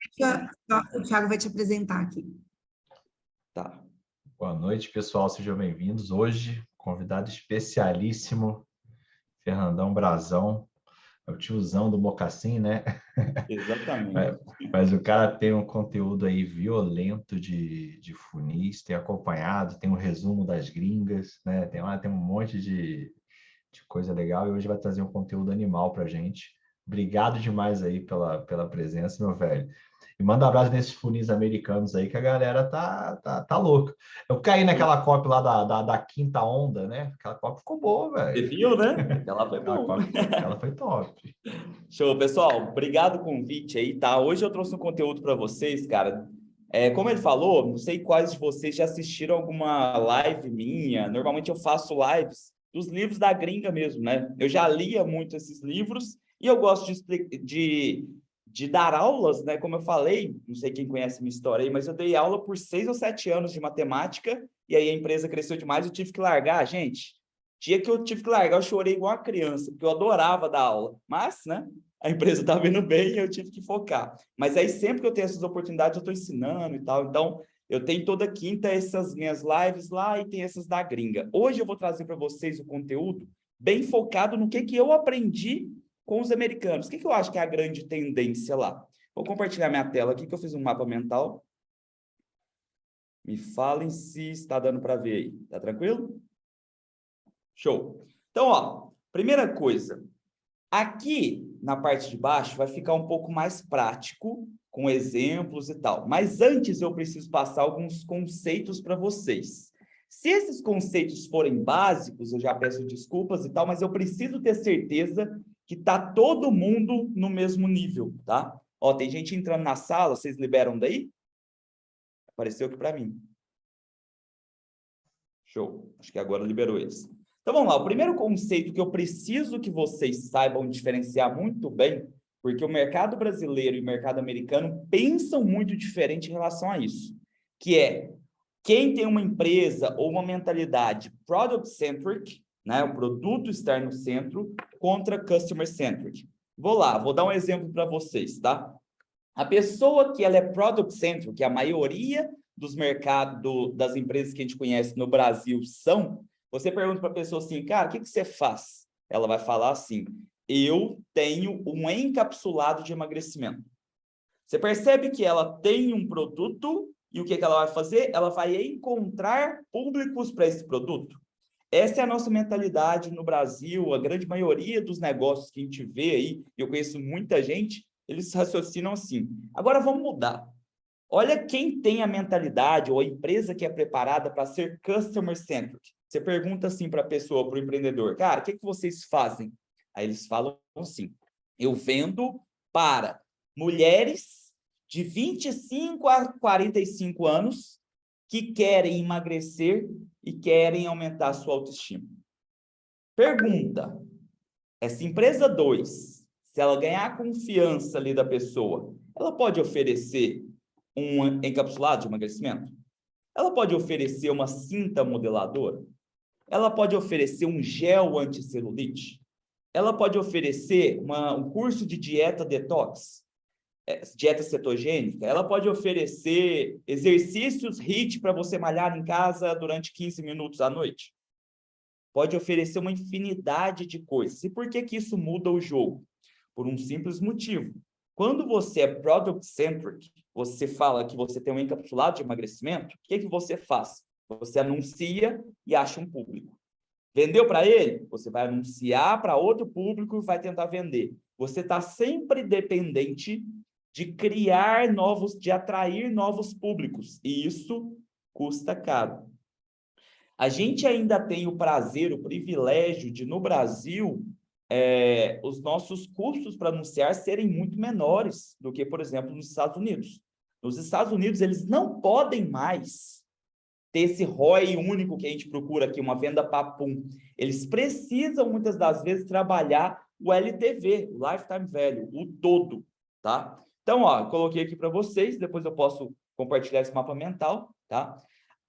O Thiago vai te apresentar aqui. Tá. Boa noite, pessoal. Sejam bem-vindos. Hoje, convidado especialíssimo, Fernandão Brazão. É o tiozão do Mocassim, né? Exatamente. Mas o cara tem um conteúdo aí violento de funis, tem acompanhado, tem um resumo das gringas, né? Tem um monte de coisa legal e hoje vai trazer um conteúdo animal pra gente. Obrigado demais aí pela presença, meu velho. E manda um abraço nesses funis americanos aí, que a galera tá louca. Eu caí naquela copy lá da quinta onda, né? Aquela copy ficou boa, Você velho. viu, né? Ela foi Aquela boa. ela foi top. Show, pessoal. Obrigado pelo convite aí, tá? Hoje eu trouxe um conteúdo para vocês, cara. Como ele falou, não sei quais de vocês já assistiram alguma live minha. Normalmente eu faço lives dos livros da gringa mesmo, né? Eu já lia muito esses livros e eu gosto de dar aulas, né? Como eu falei, não sei quem conhece minha história aí, mas eu dei aula por 6 ou 7 anos de matemática e aí a empresa cresceu demais e eu tive que largar, gente. Dia que eu tive que largar, eu chorei igual uma criança, porque eu adorava dar aula. Mas, né, a empresa estava indo bem e eu tive que focar. Mas aí, sempre que eu tenho essas oportunidades, eu estou ensinando e tal. Então, eu tenho toda quinta essas minhas lives lá e tem essas da gringa. Hoje eu vou trazer para vocês o conteúdo bem focado no que eu aprendi com os americanos. O que eu acho que é a grande tendência lá? Vou compartilhar minha tela aqui, que eu fiz um mapa mental. Me falem se está dando para ver aí. Tá tranquilo? Show. Então, ó, primeira coisa, aqui na parte de baixo vai ficar um pouco mais prático, com exemplos e tal. Mas antes eu preciso passar alguns conceitos para vocês. Se esses conceitos forem básicos, eu já peço desculpas e tal, mas eu preciso ter certeza que está todo mundo no mesmo nível, tá? Ó, tem gente entrando na sala, vocês liberam daí? Apareceu aqui para mim. Show. Acho que agora liberou eles. Então, vamos lá. O primeiro conceito que eu preciso que vocês saibam diferenciar muito bem, porque o mercado brasileiro e o mercado americano pensam muito diferente em relação a isso, que é quem tem uma empresa ou uma mentalidade product-centric, né, o produto estar no centro, contra customer-centric. Vou dar um exemplo para vocês, tá? A pessoa que ela é product-centric, que a maioria dos mercados, das empresas que a gente conhece no Brasil são, você pergunta para a pessoa assim, cara, o que você faz? Ela vai falar assim, eu tenho um encapsulado de emagrecimento. Você percebe que ela tem um produto e o que ela vai fazer? Ela vai encontrar públicos para esse produto. Essa é a nossa mentalidade no Brasil, a grande maioria dos negócios que a gente vê aí, eu conheço muita gente, eles raciocinam assim. Agora vamos mudar. Olha quem tem a mentalidade ou a empresa que é preparada para ser customer-centric. Você pergunta assim para a pessoa, para o empreendedor, cara, o que vocês fazem? Aí eles falam assim, eu vendo para mulheres de 25 a 45 anos que querem emagrecer e querem aumentar a sua autoestima. Pergunta, essa empresa 2, se ela ganhar a confiança ali da pessoa, ela pode oferecer um encapsulado de emagrecimento? Ela pode oferecer uma cinta modeladora? Ela pode oferecer um gel anticelulite? Ela pode oferecer um curso de dieta detox? Dieta cetogênica? Ela pode oferecer exercícios HIIT para você malhar em casa durante 15 minutos à noite? Pode oferecer uma infinidade de coisas. E por que isso muda o jogo? Por um simples motivo. Quando você é product-centric, você fala que você tem um encapsulado de emagrecimento, o que você faz? Você anuncia e acha um público. Vendeu para ele? Você vai anunciar para outro público e vai tentar vender. Você está sempre dependente de criar de atrair novos públicos. E isso custa caro. A gente ainda tem o prazer, o privilégio de, no Brasil, os nossos custos para anunciar serem muito menores do que, por exemplo, nos Estados Unidos. Nos Estados Unidos, eles não podem mais ter esse ROI único que a gente procura aqui, uma venda papum. Eles precisam, muitas das vezes, trabalhar o LTV, o Lifetime Value, o todo, tá? Então, ó, coloquei aqui para vocês, depois eu posso compartilhar esse mapa mental, tá?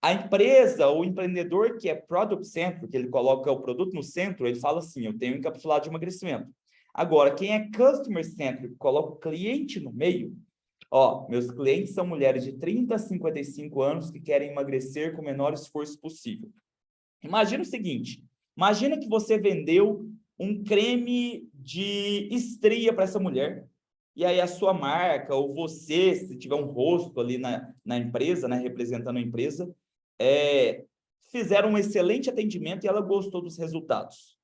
A empresa, o empreendedor que é product-centric, que ele coloca o produto no centro, ele fala assim, eu tenho um encapsulado de emagrecimento. Agora, quem é customer-centric, coloca o cliente no meio, Ó, meus clientes são mulheres de 30 a 55 anos que querem emagrecer com o menor esforço possível. Imagina o seguinte, imagina que você vendeu um creme de estria para essa mulher, e aí a sua marca, ou você, se tiver um rosto ali na empresa, né, representando a empresa, fizeram um excelente atendimento e ela gostou dos resultados.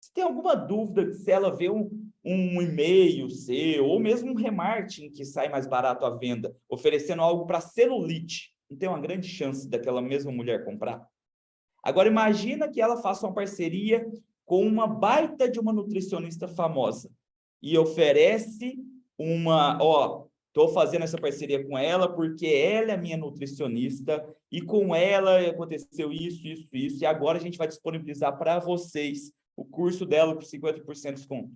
Se tem alguma dúvida se ela vê um e-mail seu, ou mesmo um remarketing que sai mais barato à venda, oferecendo algo para celulite, não tem uma grande chance daquela mesma mulher comprar? Agora, imagina que ela faça uma parceria com uma baita de uma nutricionista famosa e oferece estou fazendo essa parceria com ela porque ela é minha nutricionista e com ela aconteceu isso, e agora a gente vai disponibilizar para vocês o curso dela por 50% de desconto.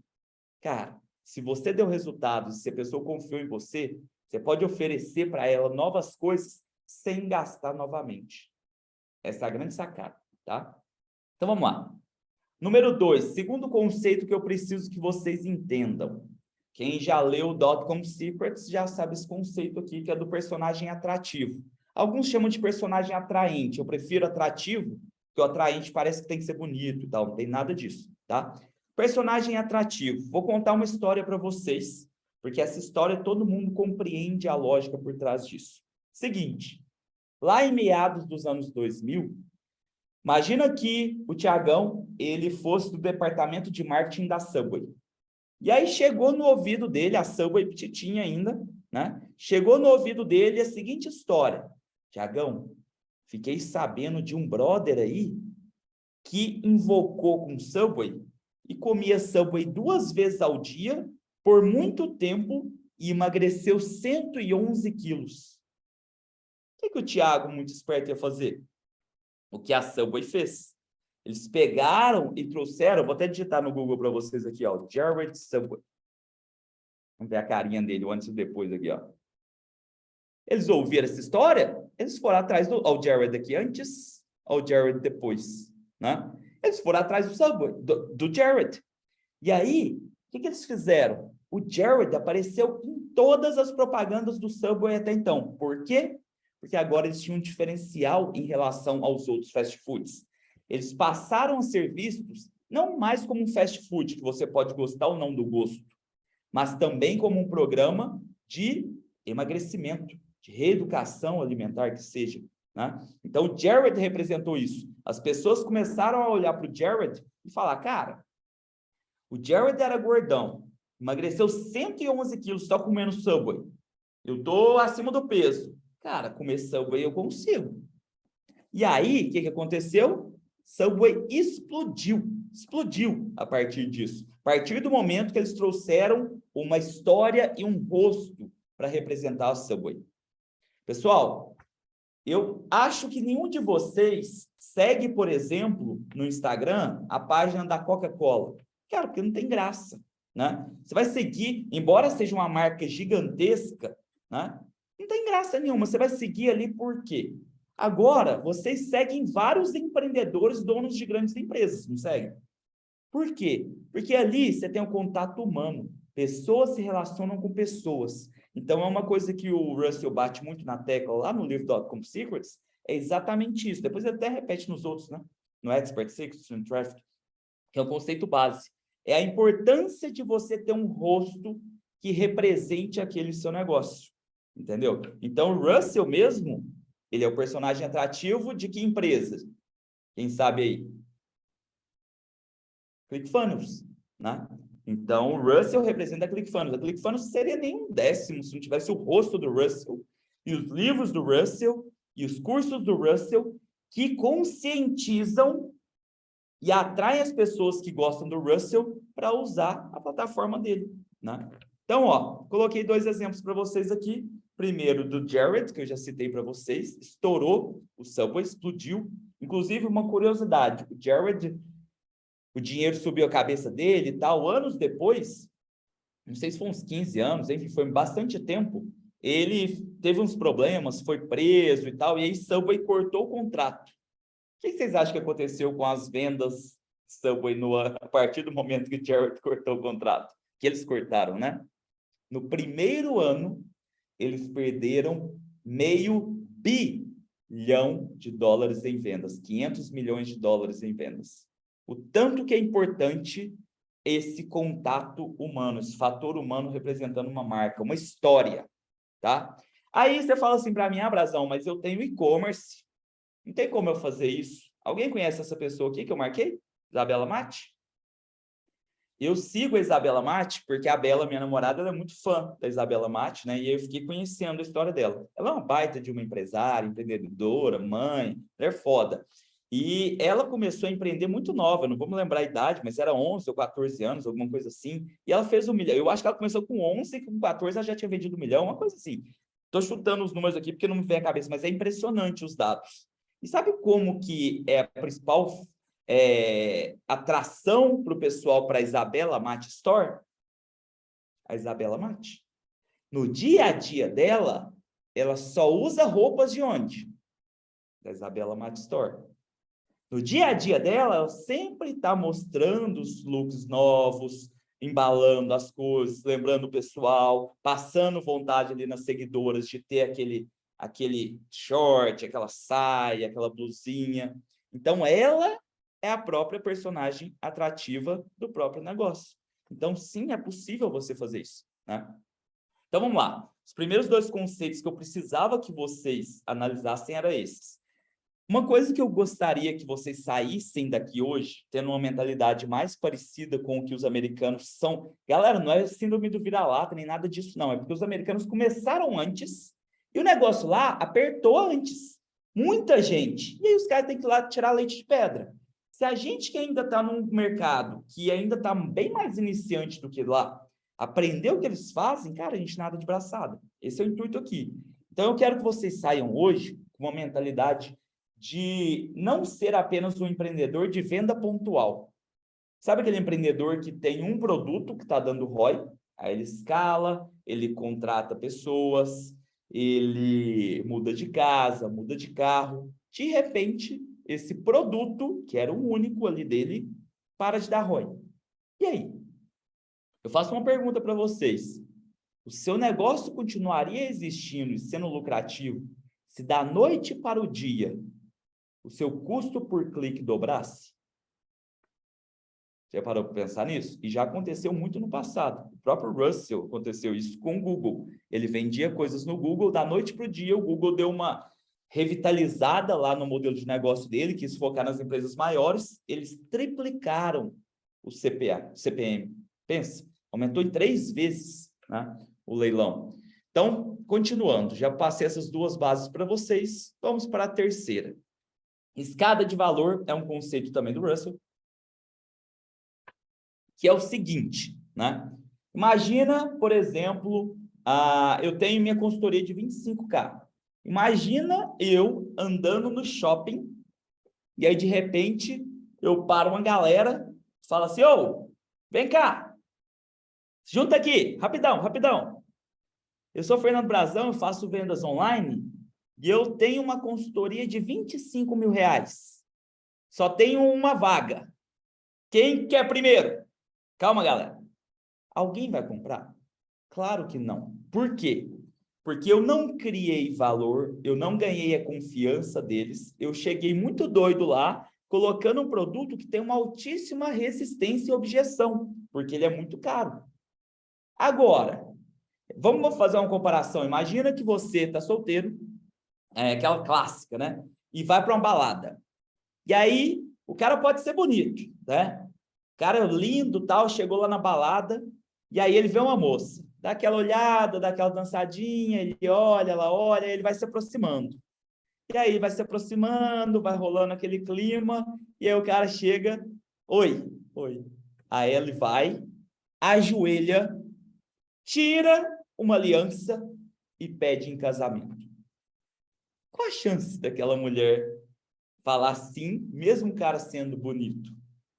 Cara, se você deu resultados, se a pessoa confiou em você, você pode oferecer para ela novas coisas sem gastar novamente. Essa é a grande sacada, tá? Então, vamos lá. Número 2, segundo conceito que eu preciso que vocês entendam. Quem já leu o Dotcom Secrets já sabe esse conceito aqui, que é do personagem atrativo. Alguns chamam de personagem atraente. Eu prefiro atrativo, porque o atraente parece que tem que ser bonito e tal. Não tem nada disso, tá? Personagem atrativo. Vou contar uma história para vocês, porque essa história todo mundo compreende a lógica por trás disso. Seguinte, lá em meados dos anos 2000, imagina que o Tiagão, ele fosse do departamento de marketing da Subway. E aí chegou no ouvido dele, a Subway petitinha ainda, né? Chegou no ouvido dele a seguinte história. Tiagão, fiquei sabendo de um brother aí que invocou com Subway e comia Subway 2 vezes ao dia por muito tempo e emagreceu 111 quilos. O que o Tiago, muito esperto, ia fazer? O que a Subway fez. Eles pegaram e trouxeram, vou até digitar no Google para vocês aqui, ó, Jared Subway. Vamos ver a carinha dele, o antes e depois aqui, ó. Eles ouviram essa história, eles foram atrás do Jared aqui antes, ao Jared depois, né? Eles foram atrás do Subway, do Jared. E aí, o que eles fizeram? O Jared apareceu em todas as propagandas do Subway até então. Por quê? Porque agora eles tinham um diferencial em relação aos outros fast foods. Eles passaram a ser vistos não mais como um fast food, que você pode gostar ou não do gosto, mas também como um programa de emagrecimento, de reeducação alimentar que seja, né? Então, o Jared representou isso. As pessoas começaram a olhar para o Jared e falar, cara, o Jared era gordão, emagreceu 111 quilos só comendo Subway. Eu estou acima do peso. Cara, comer Subway eu consigo. E aí, o que aconteceu? Subway explodiu a partir disso. A partir do momento que eles trouxeram uma história e um rosto para representar o Subway. Pessoal, eu acho que nenhum de vocês segue, por exemplo, no Instagram, a página da Coca-Cola. Cara, porque não tem graça, né? Você vai seguir, embora seja uma marca gigantesca, né? Não tem graça nenhuma. Você vai seguir ali por quê? Agora, vocês seguem vários empreendedores, donos de grandes empresas, não seguem? Por quê? Porque ali você tem um contato humano. Pessoas se relacionam com pessoas. Então, é uma coisa que o Russell bate muito na tecla lá no livro Dotcom Secrets, é exatamente isso. Depois ele até repete nos outros, né? No Expert Secrets, no Traffic, que é o conceito base. É a importância de você ter um rosto que represente aquele seu negócio. Entendeu? Então, o Russell mesmo, ele é o personagem atrativo de que empresa? Quem sabe aí? ClickFunnels, né? Então, o Russell representa a ClickFunnels. A ClickFunnels seria nem um décimo se não tivesse o rosto do Russell, e os livros do Russell, e os cursos do Russell, que conscientizam e atraem as pessoas que gostam do Russell para usar a plataforma dele, né? Então, ó, coloquei 2 exemplos para vocês aqui. Primeiro, do Jared, que eu já citei para vocês, estourou, o Subway explodiu. Inclusive, uma curiosidade, o Jared, o dinheiro subiu a cabeça dele e tal. Anos depois, não sei se foi uns 15 anos, enfim, foi bastante tempo, ele teve uns problemas, foi preso e tal, e aí Subway cortou o contrato. O que vocês acham que aconteceu com as vendas Subway a partir do momento que o Jared cortou o contrato? Que eles cortaram, né? No primeiro ano, eles perderam $500 bilhão em vendas, 500 milhões de dólares em vendas. O tanto que é importante esse contato humano, esse fator humano representando uma marca, uma história, tá? Aí você fala assim para mim, Brazão, mas eu tenho e-commerce, não tem como eu fazer isso. Alguém conhece essa pessoa aqui que eu marquei? Isabela Matti? Eu sigo a Isabela Matti porque a Bela, minha namorada, ela é muito fã da Isabela Matti, né? E eu fiquei conhecendo a história dela. Ela é uma baita de uma empresária, empreendedora, mãe, ela é foda. E ela começou a empreender muito nova, não vou me lembrar a idade, mas era 11 ou 14 anos, alguma coisa assim. E ela fez 1 milhão. Eu acho que ela começou com 11 e com 14 ela já tinha vendido 1 milhão, uma coisa assim. Estou chutando os números aqui porque não me vem à cabeça, mas é impressionante os dados. E sabe como que é a principal atração para o pessoal para a Isabela Matti Store? A Isabela Matti. No dia a dia dela, ela só usa roupas de onde? Da Isabela Matti Store. No dia a dia dela, ela sempre está mostrando os looks novos, embalando as coisas, lembrando o pessoal, passando vontade ali nas seguidoras de ter aquele short, aquela saia, aquela blusinha. Então, ela é a própria personagem atrativa do próprio negócio. Então, sim, é possível você fazer isso, né? Então, vamos lá. Os primeiros 2 conceitos que eu precisava que vocês analisassem eram esses. Uma coisa que eu gostaria que vocês saíssem daqui hoje, tendo uma mentalidade mais parecida com o que os americanos são. Galera, não é síndrome do vira-lata, nem nada disso, não. É porque os americanos começaram antes e o negócio lá apertou antes. Muita gente. E aí os caras têm que ir lá tirar leite de pedra. Se a gente que ainda está num mercado, que ainda está bem mais iniciante do que lá, aprender o que eles fazem, cara, a gente nada de braçada. Esse é o intuito aqui. Então, eu quero que vocês saiam hoje com uma mentalidade de não ser apenas um empreendedor de venda pontual. Sabe aquele empreendedor que tem um produto que está dando ROI? Aí ele escala, ele contrata pessoas, ele muda de casa, muda de carro. De repente, esse produto, que era o único ali dele, para de dar ROI. E aí? Eu faço uma pergunta para vocês. O seu negócio continuaria existindo e sendo lucrativo se da noite para o dia o seu custo por clique dobrasse? Já parou para pensar nisso? E já aconteceu muito no passado. O próprio Russell aconteceu isso com o Google. Ele vendia coisas no Google, da noite para o dia, o Google deu uma revitalizada lá no modelo de negócio dele, quis focar nas empresas maiores, eles triplicaram o CPM. Pensa, aumentou em 3 vezes, né, o leilão. Então, continuando, já passei essas 2 bases para vocês, vamos para a terceira. Escada de valor é um conceito também do Russell, que é o seguinte, né? Imagina, por exemplo, eu tenho minha consultoria de 25K. Imagina eu andando no shopping e aí, de repente, eu paro uma galera, falo assim, ô, vem cá, junta aqui, rapidão, rapidão. Eu sou Fernando Brazão, eu faço vendas online e eu tenho uma consultoria de R$25 mil. Só tenho uma vaga. Quem quer primeiro? Calma, galera. Alguém vai comprar? Claro que não. Por quê? Porque eu não criei valor, eu não ganhei a confiança deles, eu cheguei muito doido lá, colocando um produto que tem uma altíssima resistência e objeção, porque ele é muito caro. Agora, vamos fazer uma comparação. Imagina que você está solteiro, aquela clássica, né? E vai para uma balada. E aí, o cara pode ser bonito, né? O cara lindo, tal, chegou lá na balada, e aí ele vê uma moça. Dá aquela olhada, dá aquela dançadinha, ele olha, ela olha, ele vai se aproximando. E aí vai se aproximando, vai rolando aquele clima, e aí o cara chega, oi. Aí ele vai, ajoelha, tira uma aliança e pede em casamento. Qual a chance daquela mulher falar sim, mesmo o cara sendo bonito?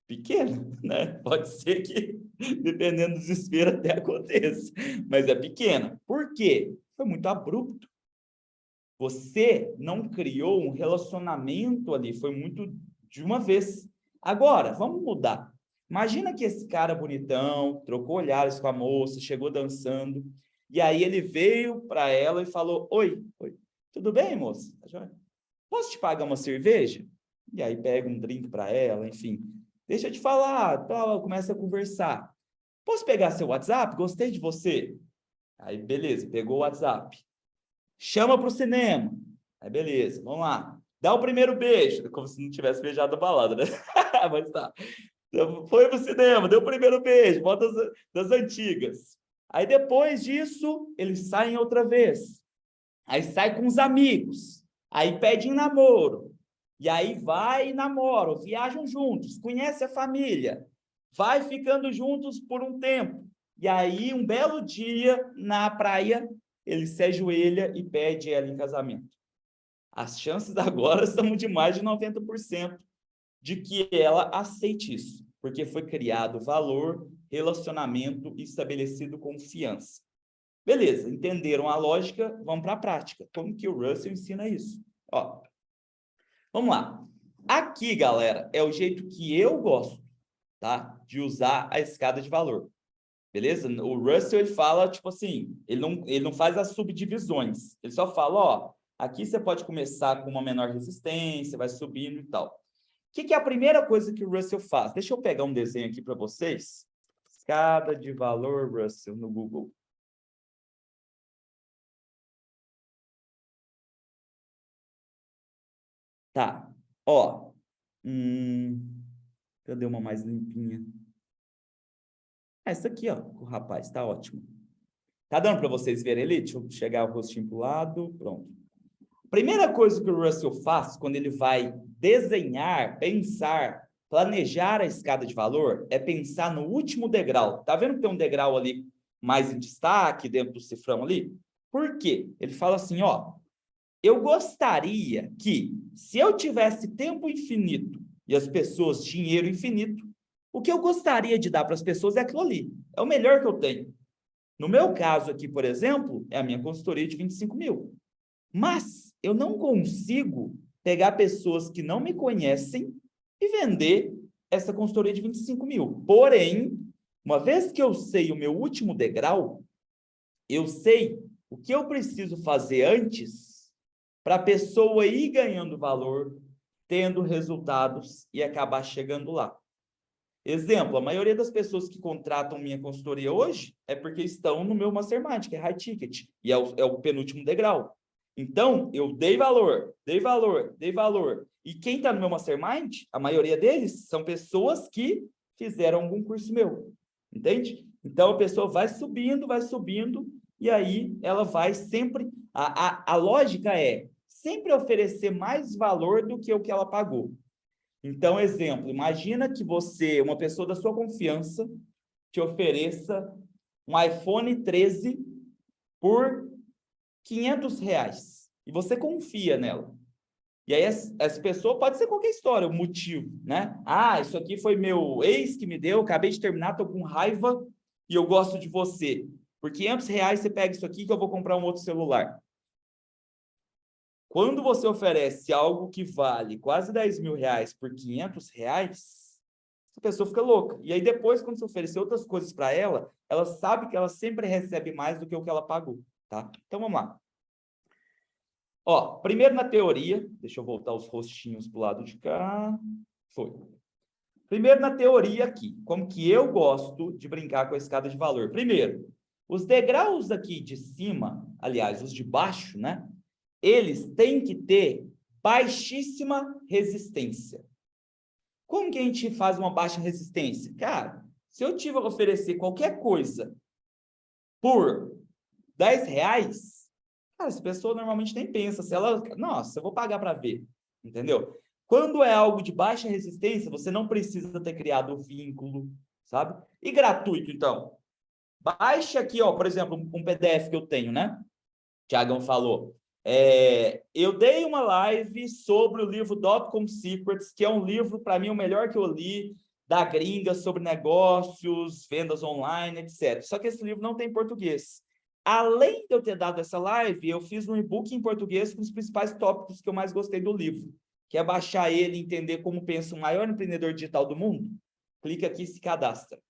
Pequena, né? Pode ser que, dependendo do desespero, até aconteça, mas é pequena. Por quê? Foi muito abrupto. Você não criou um relacionamento ali, foi muito de uma vez. Agora, vamos mudar. Imagina que esse cara bonitão, trocou olhares com a moça, chegou dançando, E aí ele veio para ela e falou, oi, tudo bem, moça? Posso te pagar uma cerveja? E aí pega um drink para ela, enfim. Deixa eu te falar, tal, começa a conversar. Posso pegar seu WhatsApp? Gostei de você. Aí, beleza, pegou o WhatsApp. Chama para o cinema. Aí, beleza, vamos lá. Dá o primeiro beijo. Como se não tivesse beijado a balada, né? Mas tá. Foi pro cinema, deu o primeiro beijo, volta das antigas. Aí, depois disso, eles saem outra vez. Aí, sai com os amigos. Aí, pedem namoro. E aí, vai e namoram, viajam juntos, conhece a família. Vai ficando juntos por um tempo. E aí, um belo dia, na praia, ele se ajoelha e pede ela em casamento. As chances agora são de mais de 90% de que ela aceite isso, porque foi criado valor, relacionamento e estabelecido confiança. Beleza, entenderam a lógica? Vamos para a prática. Como que o Russell ensina isso? Ó, vamos lá. Aqui, galera, é o jeito que eu gosto, tá? De usar a escada de valor. Beleza? O Russell, ele fala, tipo assim, ele não faz as subdivisões. Ele só fala, ó, aqui você pode começar com uma menor resistência, vai subindo e tal. O que é a primeira coisa que o Russell faz? Deixa eu pegar um desenho aqui para vocês. Escada de valor Russell no Google. Tá, ó. Cadê uma mais limpinha? Essa aqui, ó, o rapaz, tá ótimo. Tá dando para vocês verem ali? Deixa eu chegar o rostinho pro lado, pronto. Primeira coisa que o Russell faz quando ele vai desenhar, pensar, planejar a escada de valor é pensar no último degrau. Tá vendo que tem um degrau ali mais em destaque dentro do cifrão ali? Por quê? Ele fala assim, ó, eu gostaria que, se eu tivesse tempo infinito e as pessoas dinheiro infinito, o que eu gostaria de dar para as pessoas é aquilo ali. É o melhor que eu tenho. No meu caso aqui, por exemplo, é a minha consultoria de 25 mil. Mas eu não consigo pegar pessoas que não me conhecem e vender essa consultoria de 25 mil. Porém, uma vez que eu sei o meu último degrau, eu sei o que eu preciso fazer antes para a pessoa ir ganhando valor, tendo resultados e acabar chegando lá. Exemplo, a maioria das pessoas que contratam minha consultoria hoje é porque estão no meu Mastermind, que é High Ticket, e é o penúltimo degrau. Então, eu dei valor. E quem está no meu Mastermind, a maioria deles, são pessoas que fizeram algum curso meu. Entende? Então, a pessoa vai subindo, e aí ela vai sempre... A lógica é sempre oferecer mais valor do que o que ela pagou. Então, exemplo, imagina que você, uma pessoa da sua confiança, te ofereça um iPhone 13 por R$500 e você confia nela. E aí essa pessoa pode ser qualquer história, o motivo, né? Ah, isso aqui foi meu ex que me deu, acabei de terminar, tô com raiva e eu gosto de você. Por R$500 você pega isso aqui que eu vou comprar um outro celular. Quando você oferece algo que vale quase R$10 mil por R$500, a pessoa fica louca. E aí depois, quando você oferecer outras coisas para ela, ela sabe que ela sempre recebe mais do que o que ela pagou, tá? Então, vamos lá. Ó, primeiro na teoria, deixa eu voltar os rostinhos para o lado de cá. Foi. Primeiro na teoria aqui, como que eu gosto de brincar com a escada de valor. Primeiro, os degraus aqui de cima, aliás, os de baixo, né? Eles têm que ter baixíssima resistência. Como que a gente faz uma baixa resistência? Cara, se eu tiver a oferecer qualquer coisa por R$10, cara, essa pessoa normalmente nem pensa. Se ela, nossa, eu vou pagar para ver, entendeu? Quando é algo de baixa resistência, você não precisa ter criado o vínculo, sabe? E gratuito, então. Baixa aqui, ó, por exemplo, um PDF que eu tenho, né? Tiagão falou. Eu dei uma live sobre o livro Dotcom Secrets, que é um livro, para mim, o melhor que eu li, da gringa, sobre negócios, vendas online, etc. Só que esse livro não tem português. Além de eu ter dado essa live, eu fiz um e-book em português com os principais tópicos que eu mais gostei do livro, que é baixar ele e entender como pensa o maior empreendedor digital do mundo. Clica aqui e se cadastra.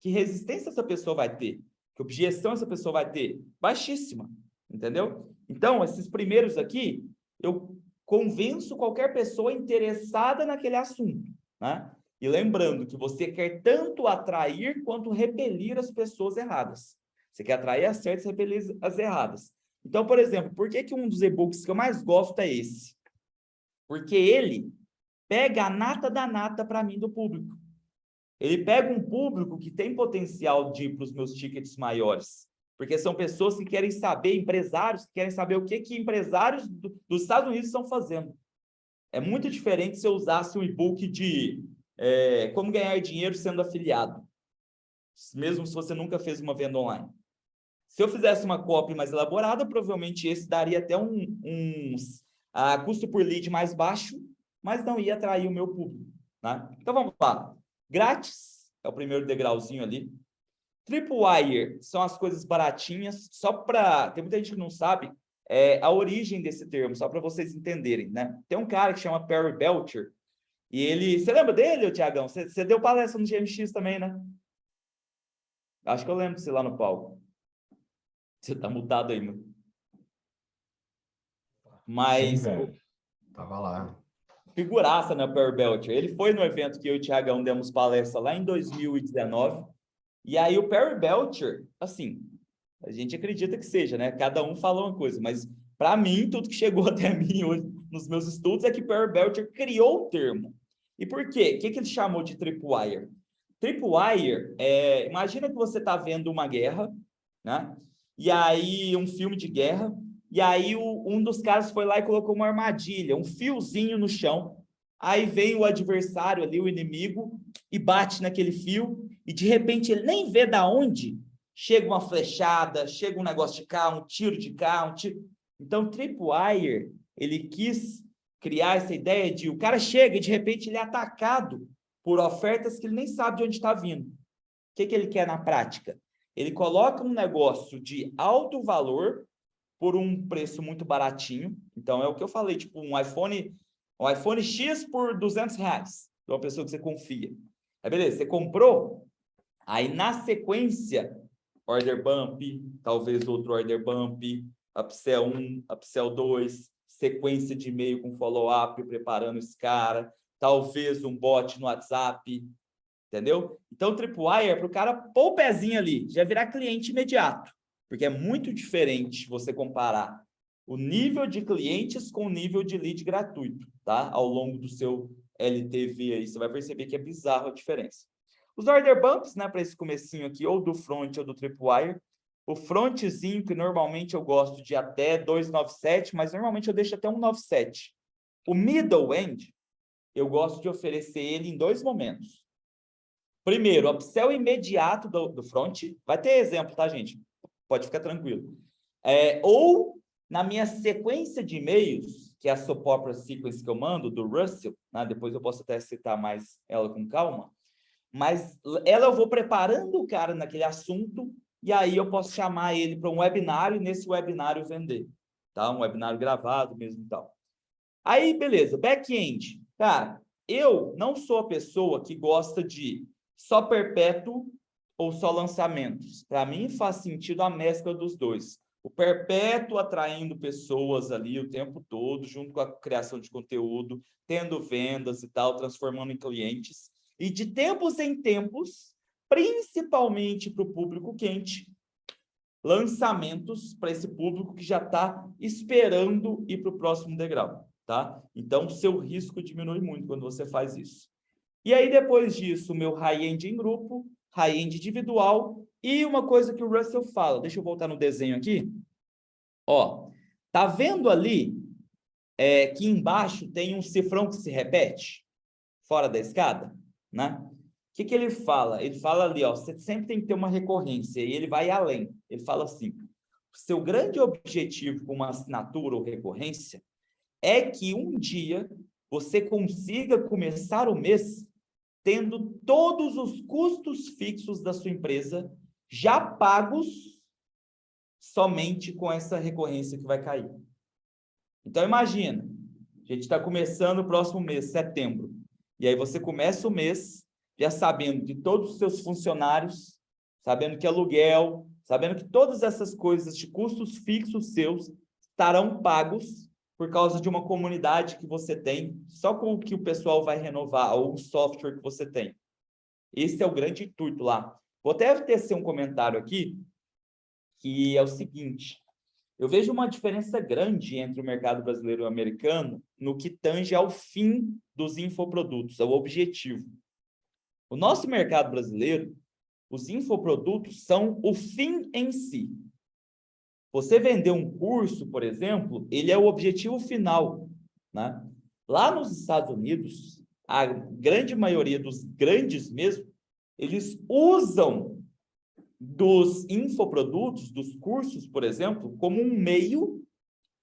Que resistência essa pessoa vai ter? Que objeção essa pessoa vai ter? Baixíssima, entendeu? Então, esses primeiros aqui, eu convenço qualquer pessoa interessada naquele assunto, né? E lembrando que você quer tanto atrair quanto repelir as pessoas erradas. Você quer atrair as certas e repelir as erradas. Então, por exemplo, por que um dos e-books que eu mais gosto é esse? Porque ele pega a nata da nata para mim do público. Ele pega um público que tem potencial de ir para os meus tickets maiores. Porque são pessoas que querem saber, empresários que querem saber o que empresários dos Estados Unidos estão fazendo. É muito diferente se eu usasse um e-book de como ganhar dinheiro sendo afiliado. Mesmo se você nunca fez uma venda online. Se eu fizesse uma copy mais elaborada, provavelmente esse daria até custo por lead mais baixo, mas não ia atrair o meu público, né? Então, vamos lá. Grátis é o primeiro degrauzinho ali. Tripwire são as coisas baratinhas, só para... Tem muita gente que não sabe a origem desse termo, só para vocês entenderem, né? Tem um cara que chama Perry Belcher, e ele... Você lembra dele, Tiagão? Você deu palestra no GMX também, né? Acho que eu lembro de você lá no palco. Você tá mutado aí, mano. Mas... Sim, velho. Tava lá. Figuraça, né, Perry Belcher? Ele foi no evento que eu e o Tiagão demos palestra lá em 2019. E aí o Perry Belcher, assim, a gente acredita que seja, né? Cada um fala uma coisa, mas para mim, tudo que chegou até mim hoje nos meus estudos é que Perry Belcher criou o termo. E por quê? O que ele chamou de tripwire? Tripwire, imagina que você está vendo uma guerra, né? E aí um filme de guerra, e aí um dos caras foi lá e colocou uma armadilha, um fiozinho no chão. Aí vem o adversário ali, o inimigo, e bate naquele fio, e de repente ele nem vê da onde chega uma flechada, chega um negócio de cá, um tiro de cá, um tiro... Então, Tripwire, ele quis criar essa ideia de o cara chega e de repente ele é atacado por ofertas que ele nem sabe de onde está vindo. O que ele quer na prática? Ele coloca um negócio de alto valor por um preço muito baratinho. Então, é o que eu falei, tipo um iPhone X por R$200, de uma pessoa que você confia. Aí, beleza, você comprou, aí na sequência, order bump, talvez outro order bump, upsell 1, upsell 2, sequência de e-mail com follow-up, preparando esse cara, talvez um bot no WhatsApp, entendeu? Então, o Tripwire é para o cara pôr o pezinho ali, já virar cliente imediato, porque é muito diferente você comparar o nível de clientes com o nível de lead gratuito, tá? Ao longo do seu LTV aí, você vai perceber que é bizarro a diferença. Os order bumps, né, para esse comecinho aqui, ou do front ou do Tripwire. O frontzinho, que normalmente eu gosto de até 297, mas normalmente eu deixo até 197. O middle end, eu gosto de oferecer ele em 2 momentos. Primeiro, upsell imediato do front. Vai ter exemplo, tá, gente? Pode ficar tranquilo. Ou na minha sequência de e-mails, que é a Sopopra Sequence que eu mando, do Russell, né? Depois eu posso até citar mais ela com calma, mas ela eu vou preparando o cara naquele assunto, e aí eu posso chamar ele para um webinário, e nesse webinário vender, tá? Um webinário gravado mesmo e tal. Aí, beleza, back-end. Cara, eu não sou a pessoa que gosta de só perpétuo ou só lançamentos. Para mim, faz sentido a mescla dos dois. O perpétuo atraindo pessoas ali o tempo todo, junto com a criação de conteúdo, tendo vendas e tal, transformando em clientes. E de tempos em tempos, principalmente para o público quente, lançamentos para esse público que já está esperando ir para o próximo degrau, tá? Então, o seu risco diminui muito quando você faz isso. E aí, depois disso, o meu high-end em grupo, high-end individual, e uma coisa que o Russell fala, deixa eu voltar no desenho aqui, ó, tá vendo ali que embaixo tem um cifrão que se repete, fora da escada, né? O que ele fala? Ele fala ali, ó, você sempre tem que ter uma recorrência, e ele vai além, ele fala assim, o seu grande objetivo com uma assinatura ou recorrência é que um dia você consiga começar o mês tendo todos os custos fixos da sua empresa já pagos somente com essa recorrência que vai cair. Então, imagina, a gente está começando o próximo mês, setembro, e aí você começa o mês já sabendo de todos os seus funcionários, sabendo que aluguel, sabendo que todas essas coisas de custos fixos seus estarão pagos por causa de uma comunidade que você tem, só com o que o pessoal vai renovar, ou o software que você tem. Esse é o grande intuito lá. Vou até tecer um comentário aqui, que é o seguinte: eu vejo uma diferença grande entre o mercado brasileiro e o americano no que tange ao fim dos infoprodutos, ao objetivo. O nosso mercado brasileiro, os infoprodutos são o fim em si. Você vender um curso, por exemplo, ele é o objetivo final, né? Lá nos Estados Unidos, a grande maioria dos grandes mesmo, eles usam dos infoprodutos, dos cursos, por exemplo, como um meio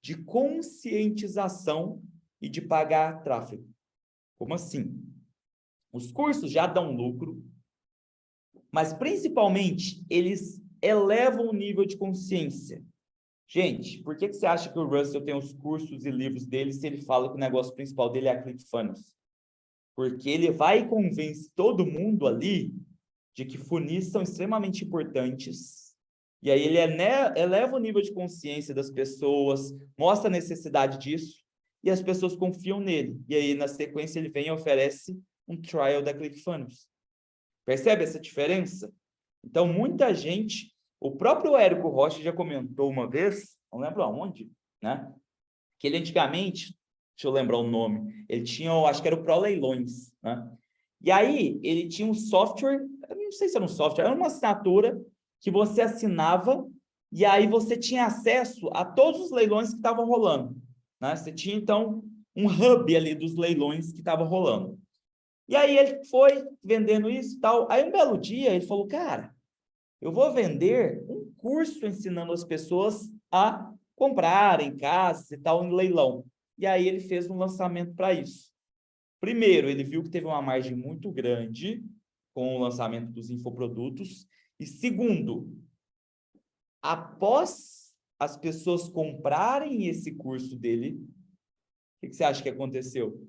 de conscientização e de pagar tráfego. Como assim? Os cursos já dão lucro, mas principalmente eles elevam o nível de consciência. Gente, por que você acha que o Russell tem os cursos e livros dele se ele fala que o negócio principal dele é a ClickFunnels? Porque ele vai e convence todo mundo ali de que funis são extremamente importantes. E aí ele eleva o nível de consciência das pessoas, mostra a necessidade disso, e as pessoas confiam nele. E aí, na sequência, ele vem e oferece um trial da ClickFunnels. Percebe essa diferença? Então, muita gente... O próprio Érico Rocha já comentou uma vez, não lembro aonde, né? Que ele antigamente, deixa eu lembrar o nome, ele tinha, acho que era o Pro Leilões, né? E aí, ele tinha um software, eu não sei se era um software, era uma assinatura que você assinava e aí você tinha acesso a todos os leilões que estavam rolando, né? Você tinha, então, um hub ali dos leilões que estavam rolando. E aí, ele foi vendendo isso e tal. Aí, um belo dia, ele falou, cara, eu vou vender um curso ensinando as pessoas a comprarem casas e tal em leilão. E aí ele fez um lançamento para isso. Primeiro, ele viu que teve uma margem muito grande com o lançamento dos infoprodutos. E segundo, após as pessoas comprarem esse curso dele, o que você acha que aconteceu?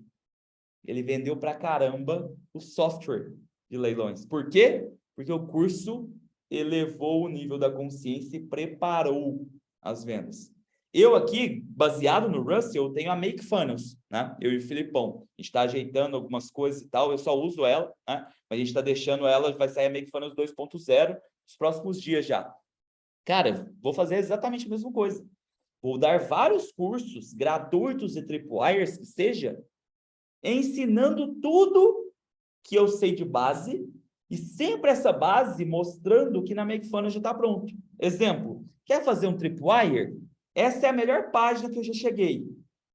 Ele vendeu para caramba o software de leilões. Por quê? Porque o curso elevou o nível da consciência e preparou as vendas. Eu aqui, baseado no Russell, eu tenho a MakeFunnels, né? Eu e o Filipão. A gente está ajeitando algumas coisas e tal, eu só uso ela, né? Mas a gente está deixando ela, vai sair a MakeFunnels 2.0 nos próximos dias já. Cara, vou fazer exatamente a mesma coisa. Vou dar vários cursos gratuitos e tripwires, que seja, ensinando tudo que eu sei de base, e sempre essa base mostrando que na MakeFunnels já está pronto. Exemplo, quer fazer um tripwire? Essa é a melhor página que eu já cheguei.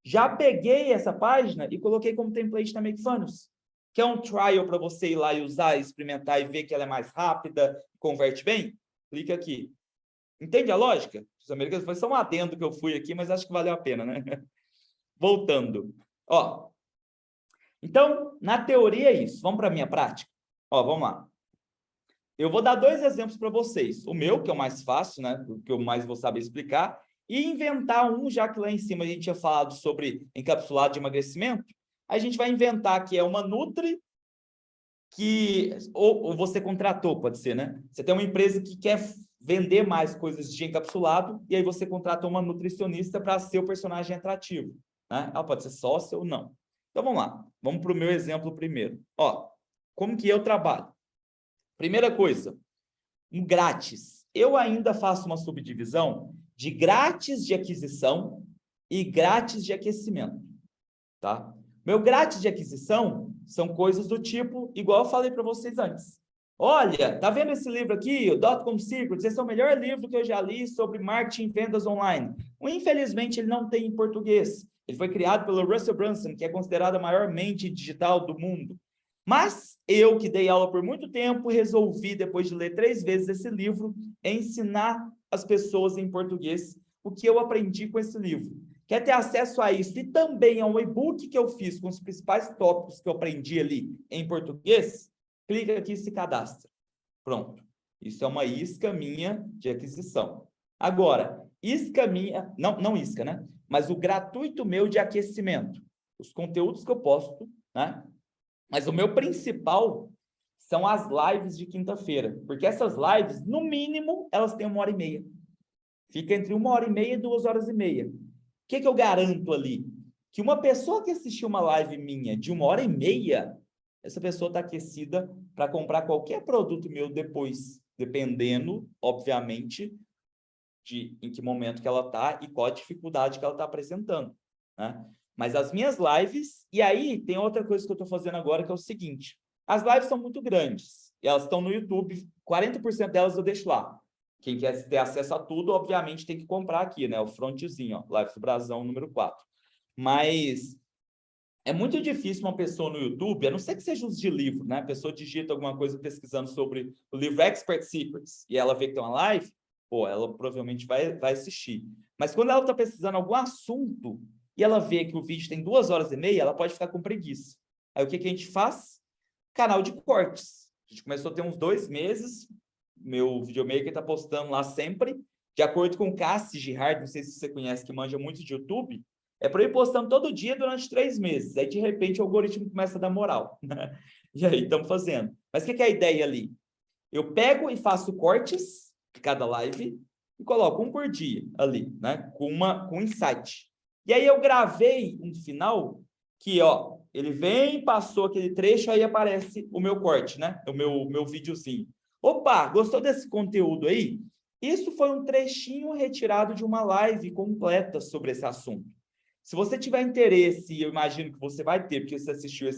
Já peguei essa página e coloquei como template na MakeFunnels. Quer um trial para você ir lá e usar, experimentar e ver que ela é mais rápida, converte bem? Clica aqui. Entende a lógica? Os americanos, foi só um adendo que eu fui aqui, mas acho que valeu a pena, né? Voltando. Ó, então, na teoria é isso. Vamos para a minha prática? Ó, vamos lá. Eu vou dar 2 exemplos para vocês. O meu, que é o mais fácil, né? O que eu mais vou saber explicar. E inventar um, já que lá em cima a gente tinha falado sobre encapsulado de emagrecimento. A gente vai inventar que é uma Nutri, que ou você contratou, pode ser, né? Você tem uma empresa que quer vender mais coisas de encapsulado, e aí você contrata uma nutricionista para ser o personagem atrativo, né? Ela pode ser sócia ou não. Então, vamos lá. Vamos para o meu exemplo primeiro. Ó, como que eu trabalho? Primeira coisa, um grátis. Eu ainda faço uma subdivisão de grátis de aquisição e grátis de aquecimento, tá? Meu grátis de aquisição são coisas do tipo, igual eu falei para vocês antes. Olha, tá vendo esse livro aqui, o Dotcom Secrets? Esse é o melhor livro que eu já li sobre marketing e vendas online. Infelizmente, ele não tem em português. Ele foi criado pelo Russell Brunson, que é considerado a maior mente digital do mundo. Mas eu, que dei aula por muito tempo, resolvi, depois de ler 3 vezes esse livro, ensinar as pessoas em português o que eu aprendi com esse livro. Quer ter acesso a isso e também a um e-book que eu fiz com os principais tópicos que eu aprendi ali em português? Clica aqui e se cadastra. Pronto. Isso é uma isca minha de aquisição. Agora, isca minha... Não isca, né? Mas o gratuito meu de aquecimento. Os conteúdos que eu posto, né? Mas o meu principal são as lives de quinta-feira, porque essas lives, no mínimo, elas têm 1h30. Fica entre 1h30 e 2h30. O que eu garanto ali? Que uma pessoa que assistiu uma live minha de 1h30, essa pessoa está aquecida para comprar qualquer produto meu depois, dependendo, obviamente, de em que momento que ela está e qual a dificuldade que ela está apresentando, né? Mas as minhas lives, e aí tem outra coisa que eu estou fazendo agora, que é o seguinte, as lives são muito grandes, e elas estão no YouTube, 40% delas eu deixo lá. Quem quer ter acesso a tudo, obviamente, tem que comprar aqui, né? O frontzinho, ó, Lives do Brasão, número 4. Mas é muito difícil uma pessoa no YouTube, a não ser que seja uso de livro, né? A pessoa digita alguma coisa pesquisando sobre o livro Expert Secrets, e ela vê que tem uma live, pô, ela provavelmente vai assistir. Mas quando ela está pesquisando algum assunto, e ela vê que o vídeo tem 2h30, ela pode ficar com preguiça. Aí o que a gente faz? Canal de cortes. A gente começou a ter uns 2 meses, meu videomaker está postando lá sempre, de acordo com o Cassi Girard, não sei se você conhece, que manja muito de YouTube, é para ir postando todo dia durante 3 meses. Aí, de repente, o algoritmo começa a dar moral, né? E aí, estamos fazendo. Mas o que é a ideia ali? Eu pego e faço cortes de cada live e coloco um por dia ali, né? Com insight. E aí, eu gravei um final que, ó, ele vem, passou aquele trecho, aí aparece o meu corte, né? O meu videozinho. Opa, gostou desse conteúdo aí? Isso foi um trechinho retirado de uma live completa sobre esse assunto. Se você tiver interesse, e eu imagino que você vai ter, porque você assistiu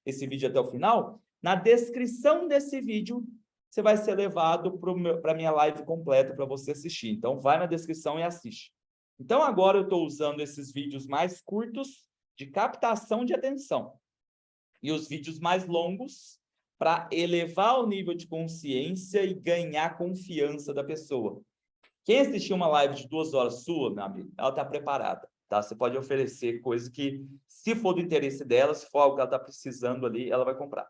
esse vídeo até o final, na descrição desse vídeo, você vai ser levado para a minha live completa para você assistir. Então, vai na descrição e assiste. Então, agora eu estou usando esses vídeos mais curtos de captação de atenção. E os vídeos mais longos para elevar o nível de consciência e ganhar confiança da pessoa. Quem assistiu uma live de 2 horas sua, meu amigo, ela está preparada. Tá? Você pode oferecer coisas que, se for do interesse dela, se for algo que ela está precisando ali, ela vai comprar.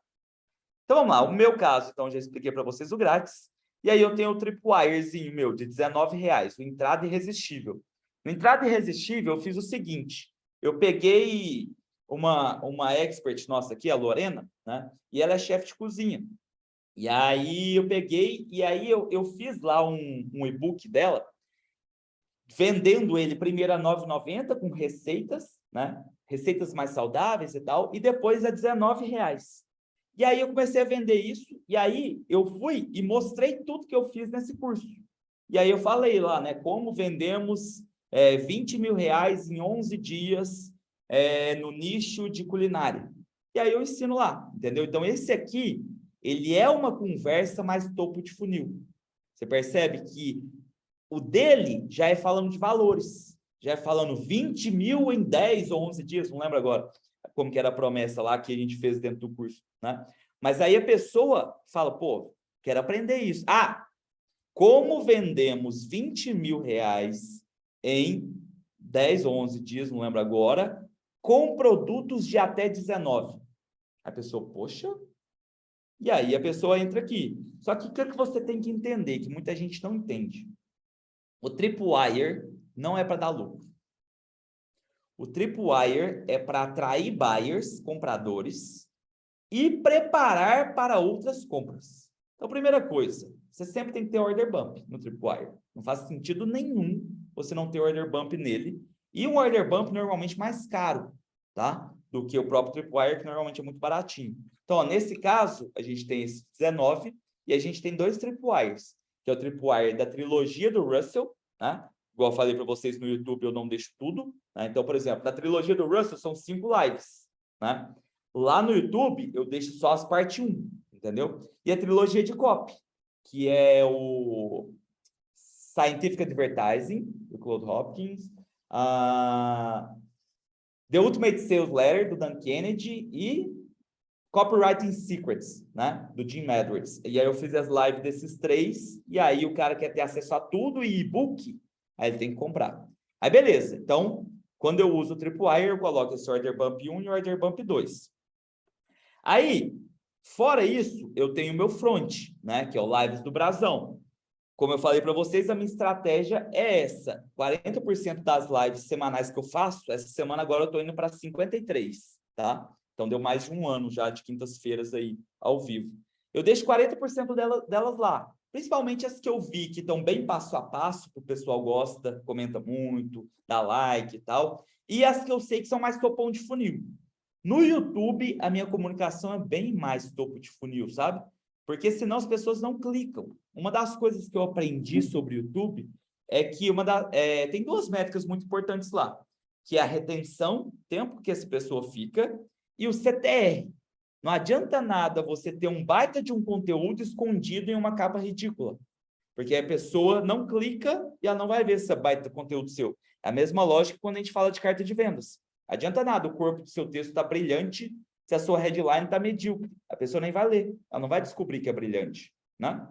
Então, vamos lá. O meu caso, então, já expliquei para vocês o grátis. E aí eu tenho o Tripwirezinho meu, de R$19, o Entrada Irresistível. No Entrada Irresistível, eu fiz o seguinte. Eu peguei uma expert nossa aqui, a Lorena, né? E ela é chefe de cozinha. E aí eu peguei, e aí eu fiz lá um e-book dela, vendendo ele primeiro a R$9,90 com receitas, né? Receitas mais saudáveis e tal, e depois a R$19. E aí eu comecei a vender isso, e aí eu fui e mostrei tudo que eu fiz nesse curso. E aí eu falei lá, né? Como vendemos R$20 mil em 11 dias no nicho de culinária. E aí eu ensino lá, entendeu? Então esse aqui, ele é uma conversa mais topo de funil. Você percebe que o dele já é falando de valores, já é falando 20 mil em 10 ou 11 dias, não lembro agora como que era a promessa lá que a gente fez dentro do curso, né? Mas aí a pessoa fala, pô, quero aprender isso. Ah, como vendemos 20 mil em 10 ou 11 dias, não lembro agora, com produtos de até 19. A pessoa, poxa, e aí a pessoa entra aqui. Só que o que você tem que entender, que muita gente não entende? O Tripwire não é para dar lucro. O Tripwire é para atrair buyers, compradores, e preparar para outras compras. Então, primeira coisa, você sempre tem que ter order bump no Tripwire. Não faz sentido nenhum você não ter order bump nele. E um order bump normalmente mais caro, tá? Do que o próprio Tripwire, que normalmente é muito baratinho. Então, ó, nesse caso, a gente tem esse 19 e a gente tem 2 Tripwires, que é o Tripwire da trilogia do Russell, né? Igual eu falei para vocês no YouTube, eu não deixo tudo, né? Então, por exemplo, na trilogia do Russell são 5 lives, né? Lá no YouTube, eu deixo só as parte 1, entendeu? E a trilogia de copy, que é o Scientific Advertising, do Claude Hopkins, The Ultimate Sales Letter, do Dan Kennedy, e Copywriting Secrets, né? Do Jim Edwards. E aí eu fiz as lives desses 3, e aí o cara quer ter acesso a tudo e e-book, aí ele tem que comprar. Aí beleza, então, quando eu uso o Tripwire, eu coloco esse Order Bump 1 e Order Bump 2. Aí, fora isso, eu tenho o meu front, né? Que é o Lives do Brasão. Como eu falei para vocês, a minha estratégia é essa. 40% das lives semanais que eu faço, essa semana agora eu estou indo para 53, tá? Então, deu mais de um ano já de quintas-feiras aí, ao vivo. eu deixo 40% delas lá. Principalmente as que eu vi que estão bem passo a passo, que o pessoal gosta, comenta muito, dá like e tal. E as que eu sei que são mais topão de funil. No YouTube, a minha comunicação é bem mais topo de funil, sabe? Porque senão as pessoas não clicam. Uma das coisas que eu aprendi sobre o YouTube é que tem duas métricas muito importantes lá, que é a retenção, tempo que essa pessoa fica, e o CTR. Não adianta nada você ter um baita de um conteúdo escondido em uma capa ridícula, porque a pessoa não clica e ela não vai ver esse baita conteúdo seu. É a mesma lógica quando a gente fala de carta de vendas. Adianta nada, o corpo do seu texto está brilhante se a sua headline está medíocre. A pessoa nem vai ler, ela não vai descobrir que é brilhante, né?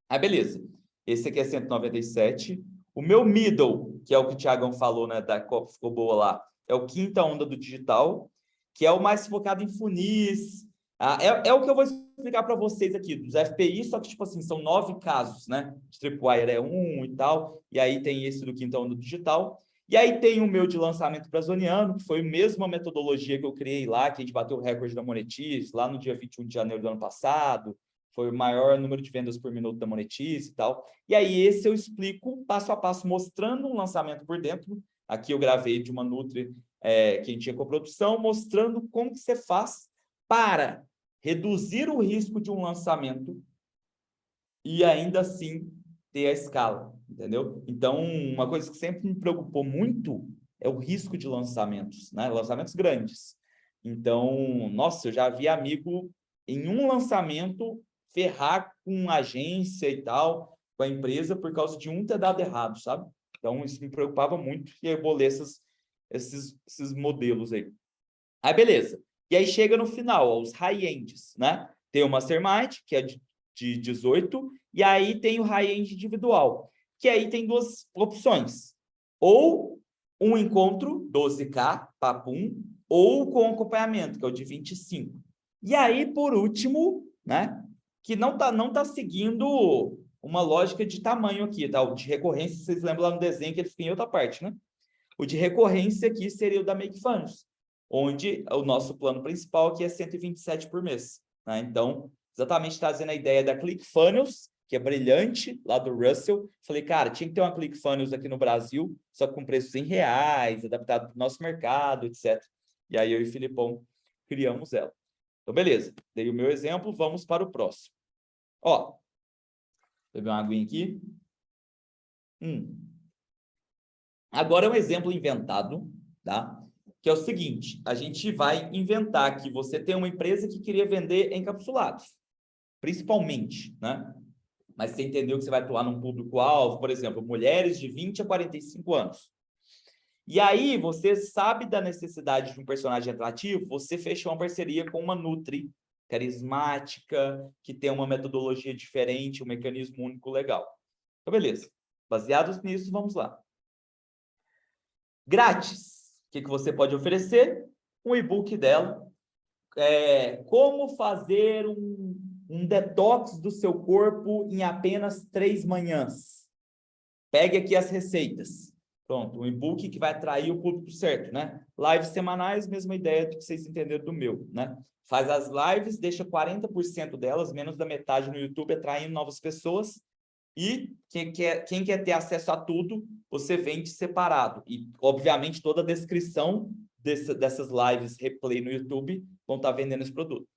Ah, beleza. Esse aqui é 197. O meu middle, que é o que o Thiagão falou, né, da Copa ficou boa lá, é o quinta onda do digital, que é o mais focado em funis. É o que eu vou explicar para vocês aqui, dos FPI, só que, tipo assim, são 9 casos, né? De Tripwire é 1 e tal, e aí tem esse do quinta onda do digital. E aí tem o meu de lançamento brazoniano, que foi a mesma metodologia que eu criei lá, que a gente bateu o recorde da Monetize, lá no dia 21 de janeiro do ano passado, foi o maior número de vendas por minuto da Monetize e tal. E aí esse eu explico passo a passo, mostrando um lançamento por dentro. Aqui eu gravei de uma Nutri que a gente tinha coprodução, mostrando como que você faz para reduzir o risco de um lançamento e ainda assim ter a escala, entendeu? Então, uma coisa que sempre me preocupou muito é o risco de lançamentos, né? Lançamentos grandes. Então, nossa, eu já vi amigo em um lançamento ferrar com agência e tal, com a empresa, por causa de um ter dado errado, sabe? Então, isso me preocupava muito e eu bolei esses modelos aí. Aí, beleza. E aí chega no final, ó, os high-ends, né? Tem o Mastermind, que é de 18, e aí tem o high-end individual, que aí tem duas opções. Ou um encontro, 12K, papum, ou com acompanhamento, que é o de 25. E aí, por último, né? Que não tá seguindo uma lógica de tamanho aqui, tá? O de recorrência, vocês lembram lá no desenho que ele fica em outra parte, né? O de recorrência aqui seria o da Makefunnels, onde o nosso plano principal aqui é 127 por mês, né? Então, exatamente trazendo a ideia da ClickFunnels, que é brilhante, lá do Russell. Falei, cara, tinha que ter uma ClickFunnels aqui no Brasil, só com preços em reais, adaptado para o nosso mercado, etc. E aí eu e o Filipão criamos ela. Então, beleza. Dei o meu exemplo, vamos para o próximo. Ó, beber uma aguinha aqui. Agora é um exemplo inventado, tá? Que é o seguinte, a gente vai inventar que você tem uma empresa que queria vender encapsulados, principalmente, né? Mas você entendeu que você vai atuar num público-alvo, por exemplo, mulheres de 20 a 45 anos. E aí, você sabe da necessidade de um personagem atrativo, você fechou uma parceria com uma Nutri, carismática, que tem uma metodologia diferente, um mecanismo único legal. Então, beleza. Baseados nisso, vamos lá. Grátis. O que você pode oferecer? Um e-book dela. Como fazer um detox do seu corpo em apenas 3 manhãs. Pegue aqui as receitas. Pronto, um e-book que vai atrair o público certo, né? Lives semanais, mesma ideia que vocês entenderam do meu, né? Faz as lives, deixa 40% delas, menos da metade no YouTube, atraindo novas pessoas. E quem quer ter acesso a tudo, você vende separado. E, obviamente, toda a descrição dessas lives replay no YouTube vão estar vendendo esse produto.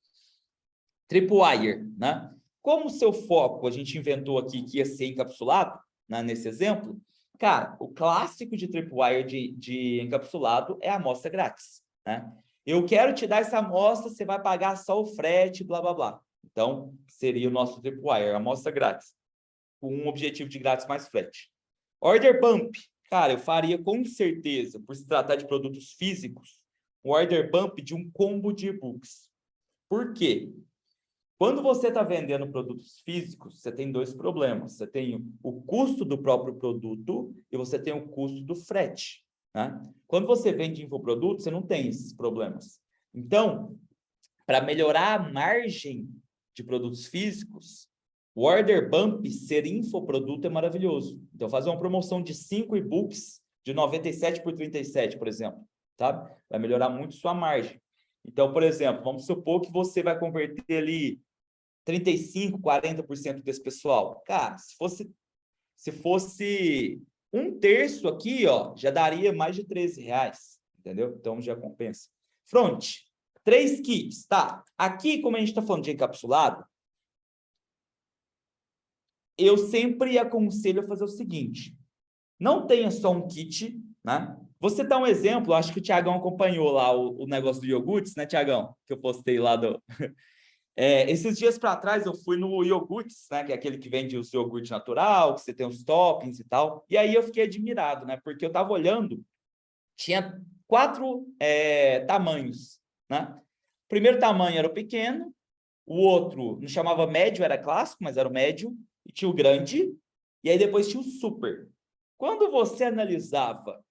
Tripwire, né? Como o seu foco, a gente inventou aqui que ia ser encapsulado, né, nesse exemplo, cara, o clássico de Tripwire de encapsulado é a amostra grátis, né? Eu quero te dar essa amostra, você vai pagar só o frete, blá, blá, blá. Então, seria o nosso Tripwire, amostra grátis, com um objetivo de grátis mais frete. Order Bump, cara, eu faria com certeza, por se tratar de produtos físicos, um Order Bump de um combo de e-books. Por quê? Quando você está vendendo produtos físicos, você tem 2 problemas. Você tem o custo do próprio produto e você tem o custo do frete, né? Quando você vende infoproduto, você não tem esses problemas. Então, para melhorar a margem de produtos físicos, o Order Bump ser infoproduto é maravilhoso. Então, fazer uma promoção de 5 e-books de 97 por 37, por exemplo, tá? Vai melhorar muito sua margem. Então, por exemplo, vamos supor que você vai converter ali 35%, 40% desse pessoal? Cara, se fosse 1/3 aqui, ó, já daria mais de R$13, entendeu? Então, já compensa. Front, 3 kits, tá? Aqui, como a gente está falando de encapsulado, eu sempre aconselho a fazer o seguinte, não tenha só um kit, né? Você dá um exemplo, acho que o Thiagão acompanhou lá o negócio do iogurtes, né, Thiagão? Que eu postei lá do... esses dias para trás eu fui no iogurtes, né? Que é aquele que vende os iogurte natural, que você tem os toppings e tal. E aí eu fiquei admirado, né? Porque eu tava olhando, tinha 4 tamanhos, né? O primeiro tamanho era o pequeno, o outro não chamava médio, era clássico, mas era o médio, e tinha o grande, e aí depois tinha o super. Quando você analisava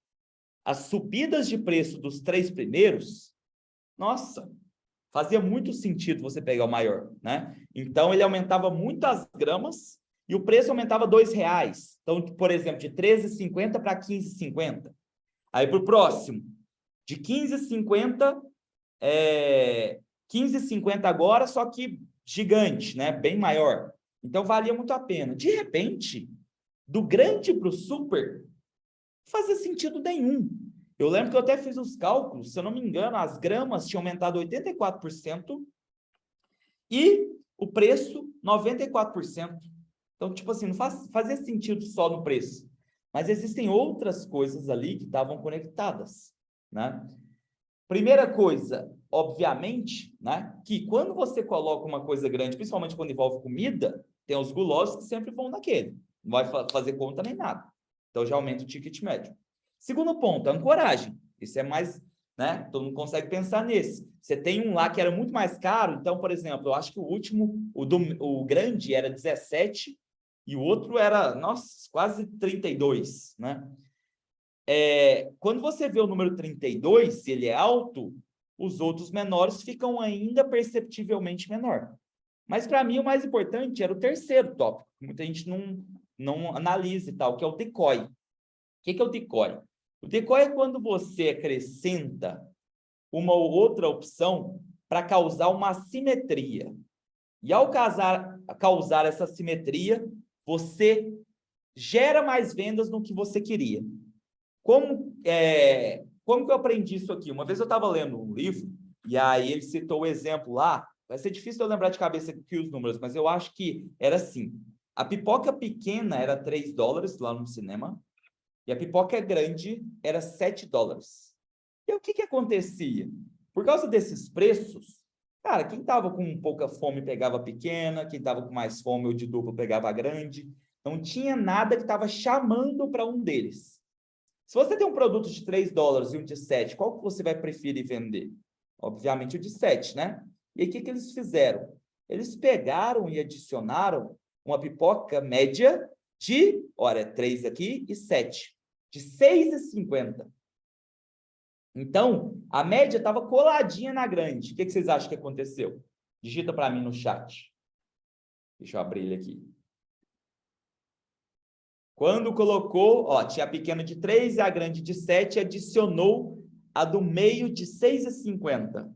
as subidas de preço dos 3 primeiros, nossa, fazia muito sentido você pegar o maior, né? Então, ele aumentava muito as gramas e o preço aumentava R$2. Então, por exemplo, de R$13,50 para R$15,50. Aí, para o próximo, de R$15,50, R$15,50 agora, só que gigante, né? Bem maior. Então, valia muito a pena. De repente, do grande para o super, não fazia sentido nenhum. Eu lembro que eu até fiz os cálculos, se eu não me engano, as gramas tinham aumentado 84% e o preço 94%. Então, tipo assim, não fazia sentido só no preço. Mas existem outras coisas ali que estavam conectadas, né? Primeira coisa, obviamente, né, que quando você coloca uma coisa grande, principalmente quando envolve comida, tem os gulosos que sempre vão naquele. Não vai fazer conta nem nada. Então, já aumenta o ticket médio. Segundo ponto, a ancoragem. Isso é mais, né? Todo mundo consegue pensar nesse. Você tem um lá que era muito mais caro, então, por exemplo, eu acho que o último, o grande era 17 e o outro era, nossa, quase 32, né? Quando você vê o número 32, se ele é alto, os outros menores ficam ainda perceptivelmente menor. Mas, para mim, o mais importante era o terceiro tópico, que muita gente não analisa e tal, que é o decoy. O que é o decoy? O decoy é quando você acrescenta uma ou outra opção para causar uma assimetria. E ao causar essa assimetria, você gera mais vendas no que você queria. Como que eu aprendi isso aqui? Uma vez eu estava lendo um livro, e aí ele citou o exemplo lá, vai ser difícil eu lembrar de cabeça aqui os números, mas eu acho que era assim, a pipoca pequena era $3 lá no cinema, e a pipoca grande era $7. E o que acontecia? Por causa desses preços, cara, quem estava com pouca fome pegava a pequena, quem estava com mais fome ou de duplo pegava a grande. Não tinha nada que estava chamando para um deles. Se você tem um produto de $3 e um de 7, qual que você vai preferir vender? Obviamente o de 7, né? E aí o que eles fizeram? Eles pegaram e adicionaram uma pipoca média de, olha, 3 aqui e 7, de R$6,50. Então, a média estava coladinha na grande. O que vocês acham que aconteceu? Digita para mim no chat. Deixa eu abrir ele aqui. Quando colocou, ó, tinha a pequena de 3 e a grande de 7, adicionou a do meio de R$6,50.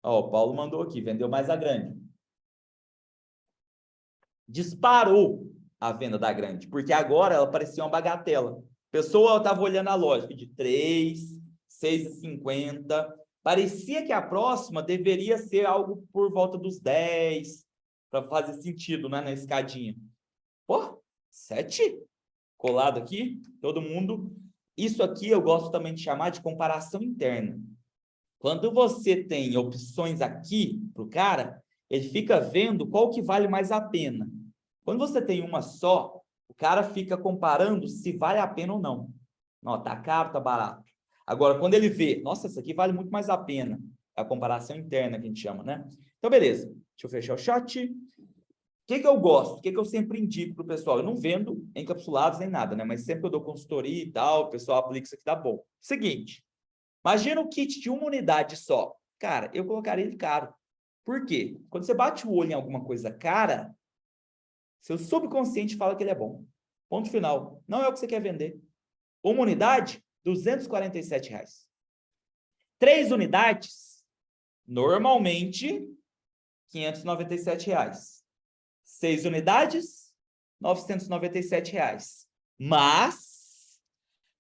Ó, o Paulo mandou aqui, vendeu mais a grande. Disparou a venda da grande, porque agora ela parecia uma bagatela. A pessoa estava olhando a lógica de 3, R$6,50. Parecia que a próxima deveria ser algo por volta dos 10, para fazer sentido, né, na escadinha. Pô, 7? Colado aqui, todo mundo. Isso aqui eu gosto também de chamar de comparação interna. Quando você tem opções aqui para o cara, ele fica vendo qual que vale mais a pena. Quando você tem uma só, o cara fica comparando se vale a pena ou não. Não, tá caro, tá barato. Agora, quando ele vê, nossa, isso aqui vale muito mais a pena. É a comparação interna que a gente chama, né? Então, beleza. Deixa eu fechar o chat. O que eu gosto? O que eu sempre indico para o pessoal? Eu não vendo encapsulados nem nada, né? Mas sempre que eu dou consultoria e tal, o pessoal aplica isso aqui, dá bom. Seguinte, imagina um kit de uma unidade só. Cara, eu colocaria ele caro. Por quê? Quando você bate o olho em alguma coisa cara, seu subconsciente fala que ele é bom. Ponto final. Não é o que você quer vender. Uma unidade, R$247. 3 unidades, normalmente, R$597. 6 unidades, R$ 997. Mas,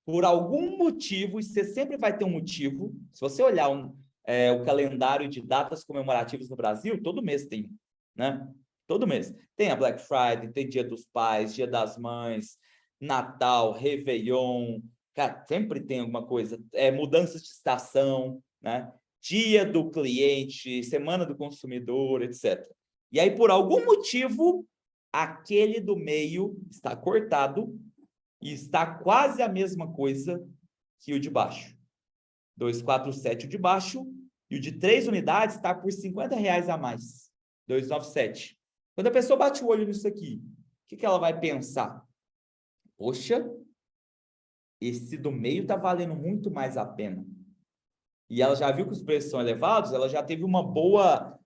por algum motivo, e você sempre vai ter um motivo, se você olhar o calendário de datas comemorativas no Brasil, todo mês tem, né? Todo mês. Tem a Black Friday, tem Dia dos Pais, Dia das Mães, Natal, Réveillon, cara, sempre tem alguma coisa. Mudanças de estação, né? Dia do cliente, Semana do Consumidor, etc. E aí, por algum motivo, aquele do meio está cortado e está quase a mesma coisa que o de baixo. 247 o de baixo e o de 3 unidades está por R$ 50 a mais. 297. Quando a pessoa bate o olho nisso aqui, o que ela vai pensar? Poxa, esse do meio está valendo muito mais a pena. E ela já viu que os preços são elevados, ela já teve uma boa,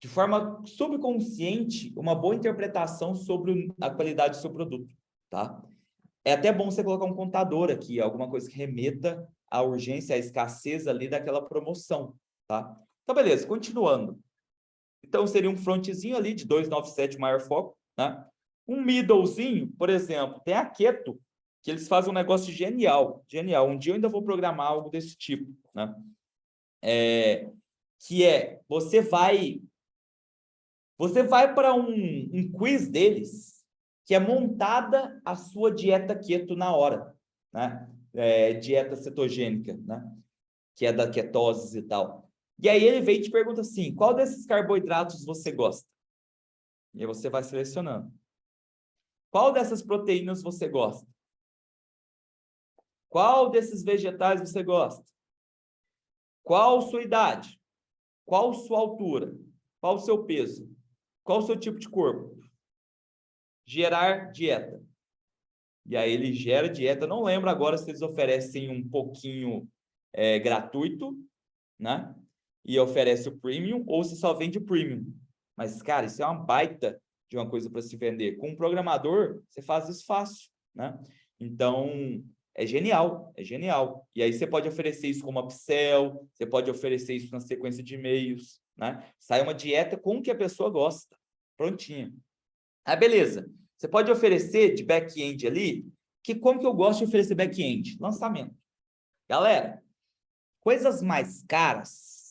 de forma subconsciente, uma boa interpretação sobre a qualidade do seu produto, tá? É até bom você colocar um contador aqui, alguma coisa que remeta à urgência, à escassez ali daquela promoção, tá? Então, beleza, continuando. Então, seria um frontzinho ali de 297 maior foco, né? Um middlezinho, por exemplo, tem a Keto, que eles fazem um negócio genial, genial. Um dia eu ainda vou programar algo desse tipo, né? Você vai para um quiz deles, que é montada a sua dieta keto na hora, né? Dieta cetogênica, né? Que é da ketose e tal. E aí ele vem e te pergunta assim, qual desses carboidratos você gosta? E aí você vai selecionando. Qual dessas proteínas você gosta? Qual desses vegetais você gosta? Qual sua idade? Qual sua altura? Qual o seu peso? Qual o seu tipo de corpo? Gerar dieta. E aí ele gera dieta. Não lembro agora se eles oferecem um pouquinho gratuito, né? E oferece o premium, ou se só vende o premium. Mas, cara, isso é uma baita de uma coisa para se vender. Com um programador, você faz isso fácil, né? Então, é genial, é genial. E aí você pode oferecer isso como upsell, você pode oferecer isso na sequência de e-mails, né? Sai uma dieta com o que a pessoa gosta. Prontinha. Ah, beleza. Você pode oferecer de back-end ali, como que eu gosto de oferecer back-end? Lançamento. Galera, coisas mais caras,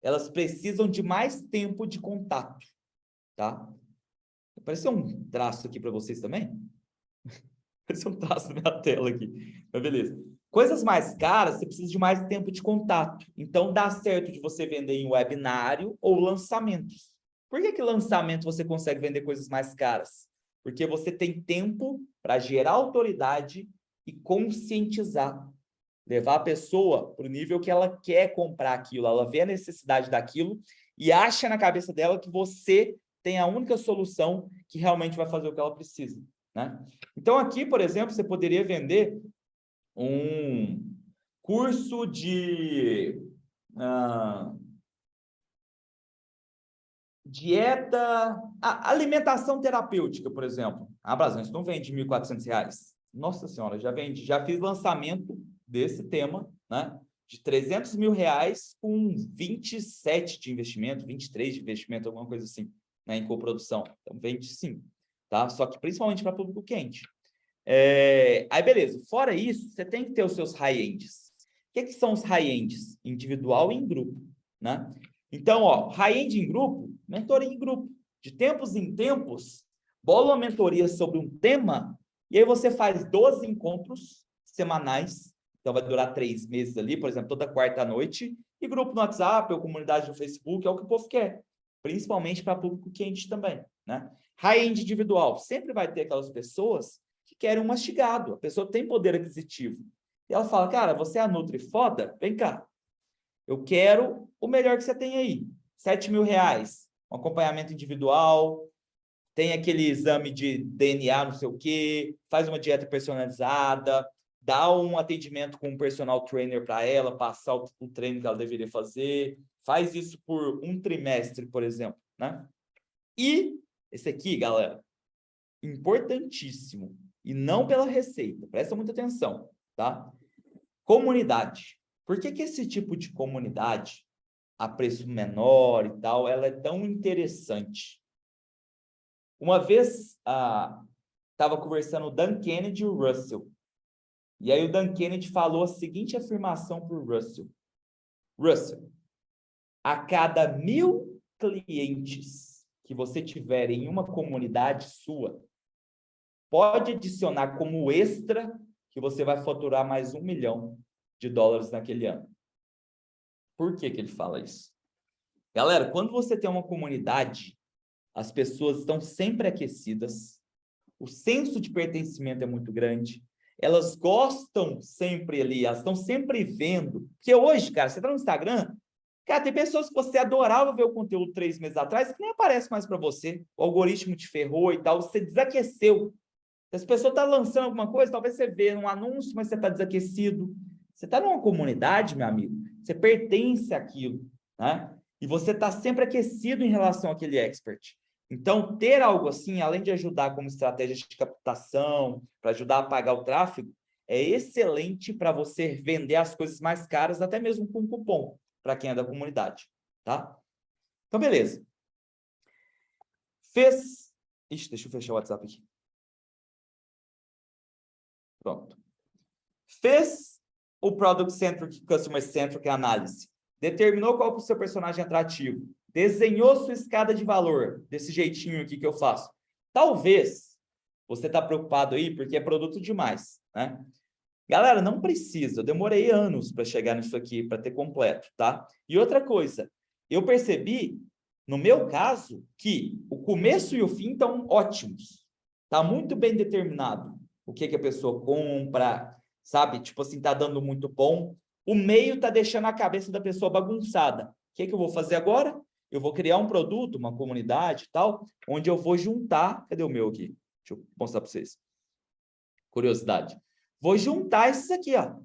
elas precisam de mais tempo de contato, tá? Apareceu um traço aqui para vocês também? Apareceu um traço na minha tela aqui. Mas beleza. Coisas mais caras, você precisa de mais tempo de contato. Então, dá certo de você vender em webinário ou lançamentos. Por que lançamento você consegue vender coisas mais caras? Porque você tem tempo para gerar autoridade e conscientizar. Levar a pessoa para o nível que ela quer comprar aquilo. Ela vê a necessidade daquilo e acha na cabeça dela que você tem a única solução que realmente vai fazer o que ela precisa, né? Então, aqui, por exemplo, você poderia vender um curso de dieta, alimentação terapêutica, por exemplo. Brasil, isso não vende R$ 1.400. Nossa Senhora, já fiz lançamento desse tema, né? De R$ 300 mil com 27 de investimento, 23 de investimento, alguma coisa assim, né? Em coprodução. Então, vende sim, tá? Só que principalmente para público quente. Aí, beleza. Fora isso, você tem que ter os seus high-ends. O que são os high-ends? Individual e em grupo, né? Então, high-end em grupo, mentoria em grupo. De tempos em tempos, bola uma mentoria sobre um tema e aí você faz 12 encontros semanais. Então, vai durar 3 meses ali, por exemplo, toda quarta-noite. E grupo no WhatsApp ou comunidade no Facebook, é o que o povo quer. Principalmente para público quente também, né? High-end individual. Sempre vai ter aquelas pessoas que querem um mastigado. A pessoa tem poder aquisitivo. E ela fala, cara, você é a Nutri foda? Vem cá. Eu quero o melhor que você tem aí. R$ 7 mil, um acompanhamento individual, tem aquele exame de DNA, não sei o quê, faz uma dieta personalizada, dá um atendimento com um personal trainer para ela, passar o treino que ela deveria fazer, faz isso por um trimestre, por exemplo, né? E esse aqui, galera, importantíssimo, e não pela receita, presta muita atenção, tá? Comunidade. Por que esse tipo de comunidade, a preço menor e tal, ela é tão interessante? Uma vez, estava conversando o Dan Kennedy e o Russell. E aí o Dan Kennedy falou a seguinte afirmação para o Russell. Russell, a cada 1000 clientes que você tiver em uma comunidade sua, pode adicionar como extra que você vai faturar mais $1 milhão naquele ano. Por que que ele fala isso? Galera, quando você tem uma comunidade, as pessoas estão sempre aquecidas, o senso de pertencimento é muito grande, elas gostam sempre ali, elas estão sempre vendo. Porque hoje, cara, você está no Instagram, cara, tem pessoas que você adorava ver o conteúdo 3 meses atrás que nem aparece mais para você. O algoritmo te ferrou e tal, você desaqueceu. Se as pessoas estão lançando alguma coisa, talvez você vê um anúncio, mas você está desaquecido. Você está numa comunidade, meu amigo, você pertence àquilo, né? E você está sempre aquecido em relação àquele expert. Então, ter algo assim, além de ajudar como estratégia de captação, para ajudar a pagar o tráfego, é excelente para você vender as coisas mais caras, até mesmo com cupom, para quem é da comunidade, tá? Então, beleza. Ixi, deixa eu fechar o WhatsApp aqui. Pronto. Fez o Product Centric, Customer Centric análise. Determinou qual é o seu personagem atrativo. Desenhou sua escada de valor, desse jeitinho aqui que eu faço. Talvez você está preocupado aí porque é produto demais, né? Galera, não precisa. Eu demorei anos para chegar nisso aqui, para ter completo, tá? E outra coisa, eu percebi, no meu caso, que o começo e o fim estão ótimos. Está muito bem determinado o que a pessoa compra, sabe? Tipo assim, está dando muito bom. O meio está deixando a cabeça da pessoa bagunçada. O que eu vou fazer agora? Eu vou criar um produto, uma comunidade e tal, onde eu vou juntar... Cadê o meu aqui? Deixa eu mostrar para vocês. Curiosidade. Vou juntar esses aqui, ó.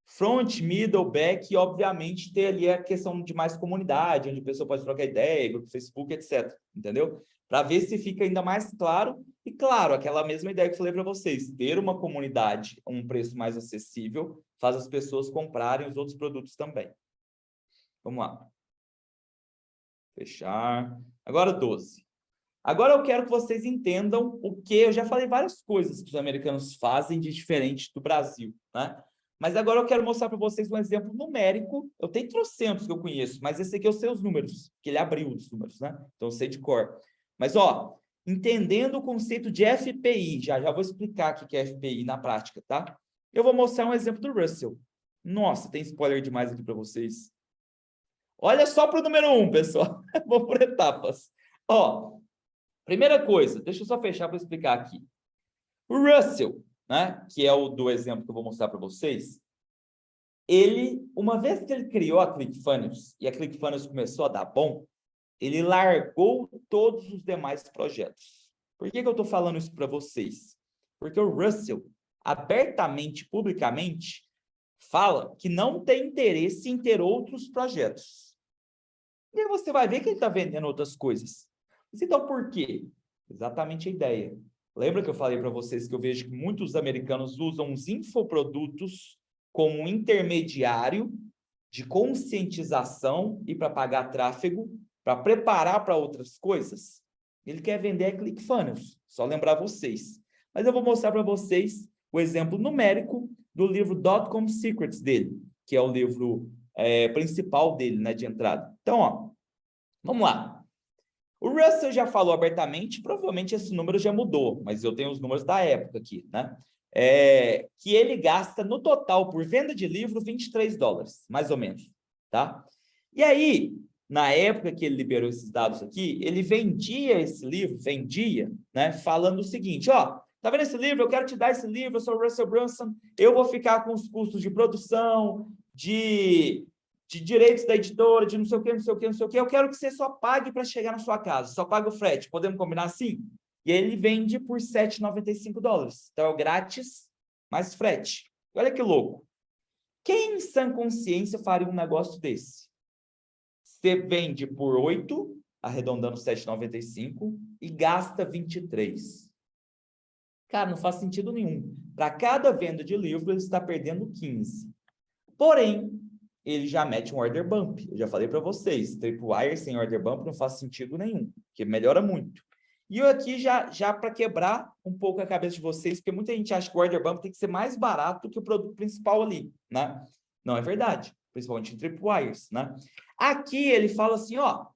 Front, middle, back e, obviamente, ter ali a questão de mais comunidade, onde a pessoa pode trocar ideia, grupo Facebook, etc. Entendeu? Para ver se fica ainda mais claro. E, claro, aquela mesma ideia que eu falei para vocês, ter uma comunidade a um preço mais acessível faz as pessoas comprarem os outros produtos também. Vamos lá. Fechar. Agora 12. Agora eu quero que vocês entendam o que... Eu já falei várias coisas que os americanos fazem de diferente do Brasil, né? Mas agora eu quero mostrar para vocês um exemplo numérico. Eu tenho trocentos que eu conheço, mas esse aqui eu sei os números, que ele abriu os números, né? Então eu sei de cor. Mas, ó, entendendo o conceito de FPI, já vou explicar o que é FPI na prática, tá? Eu vou mostrar um exemplo do Russell. Nossa, tem spoiler demais aqui para vocês. Olha só para o número 1, pessoal. Vou por etapas. Ó, primeira coisa, deixa eu só fechar para explicar aqui. O Russell, né, que é o do exemplo que eu vou mostrar para vocês, ele, uma vez que ele criou a ClickFunnels, e a ClickFunnels começou a dar bom, ele largou todos os demais projetos. Por que eu estou falando isso para vocês? Porque o Russell, abertamente, publicamente, fala que não tem interesse em ter outros projetos. E aí você vai ver que ele está vendendo outras coisas. Mas então, por quê? Exatamente a ideia. Lembra que eu falei para vocês que eu vejo que muitos americanos usam os infoprodutos como um intermediário de conscientização e para pagar tráfego, para preparar para outras coisas? Ele quer vender a ClickFunnels, só lembrar vocês. Mas eu vou mostrar para vocês o exemplo numérico do livro Dot-Com Secrets dele, que é o livro principal dele, né, de entrada. Então, ó, vamos lá. O Russell já falou abertamente, provavelmente esse número já mudou, mas eu tenho os números da época aqui, né? Que ele gasta no total por venda de livro $23, mais ou menos, tá? E aí, na época que ele liberou esses dados aqui, ele vendia esse livro, né, falando o seguinte, ó, tá vendo esse livro? Eu quero te dar esse livro, eu sou o Russell Brunson, eu vou ficar com os custos de produção, de direitos da editora, de não sei o quê, não sei o quê, não sei o quê, eu quero que você só pague para chegar na sua casa, só pague o frete, podemos combinar assim? E ele vende por $7,95. Então, é o grátis, mais frete. Olha que louco. Quem em sã consciência faria um negócio desse? Você vende por 8, arredondando 7,95, e gasta 23. Cara, não faz sentido nenhum. Para cada venda de livro, ele está perdendo 15. Porém, ele já mete um order bump. Eu já falei para vocês, Tripwire sem order bump não faz sentido nenhum, porque melhora muito. E eu aqui já para quebrar um pouco a cabeça de vocês, porque muita gente acha que o order bump tem que ser mais barato que o produto principal ali, né? Não é verdade, principalmente em tripwires, né? Aqui ele fala assim, ó,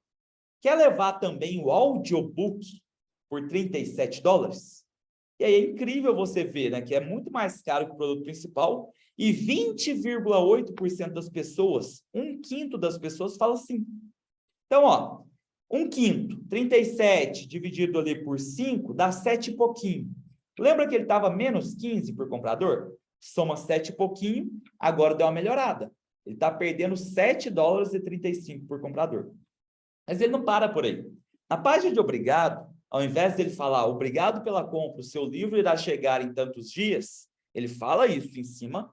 quer levar também o audiobook por $37? E aí é incrível você ver, né, que é muito mais caro que o produto principal e 20,8% das pessoas, 1/5 das pessoas fala assim. Então, ó, 1/5, 37 dividido ali por 5 dá 7 e pouquinho. Lembra que ele estava menos 15 por comprador? Soma 7 e pouquinho, agora deu uma melhorada. Ele está perdendo $7,35 por comprador. Mas ele não para por aí. Na página de obrigado, ao invés dele falar obrigado pela compra, o seu livro irá chegar em tantos dias, ele fala isso em cima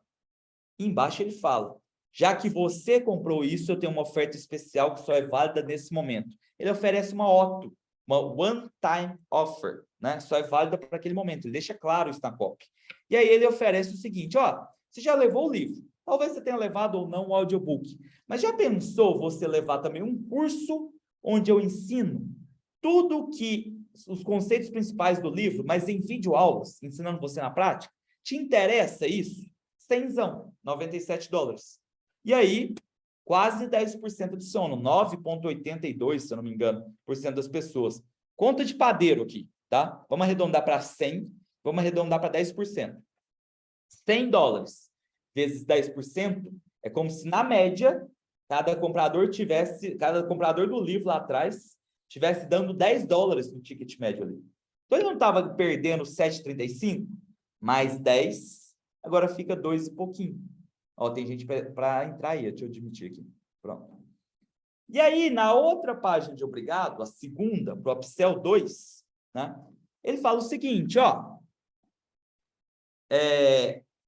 e embaixo ele fala, já que você comprou isso, eu tenho uma oferta especial que só é válida nesse momento. Ele oferece uma OTO, uma one-time offer, né? Só é válida para aquele momento. Ele deixa claro isso na copy. E aí ele oferece o seguinte, ó, você já levou o livro, talvez você tenha levado ou não o audiobook, mas já pensou você levar também um curso onde eu ensino tudo que os conceitos principais do livro, mas em videoaulas, ensinando você na prática? Te interessa isso? $100, $97. E aí, quase 10% adicionam, 9,82%, se eu não me engano, por cento das pessoas. Conta de padeiro aqui, tá? Vamos arredondar para 100, vamos arredondar para 10%. $100 vezes 10% é como se, na média, cada comprador do livro lá atrás tivesse dando $10 no ticket médio ali. Então, ele não estava perdendo 7,35, mais 10, agora fica 2 e pouquinho. Ó, tem gente para entrar aí, deixa eu admitir aqui. Pronto. E aí, na outra página de obrigado, a segunda, para o upsell 2, né, ele fala o seguinte, ó,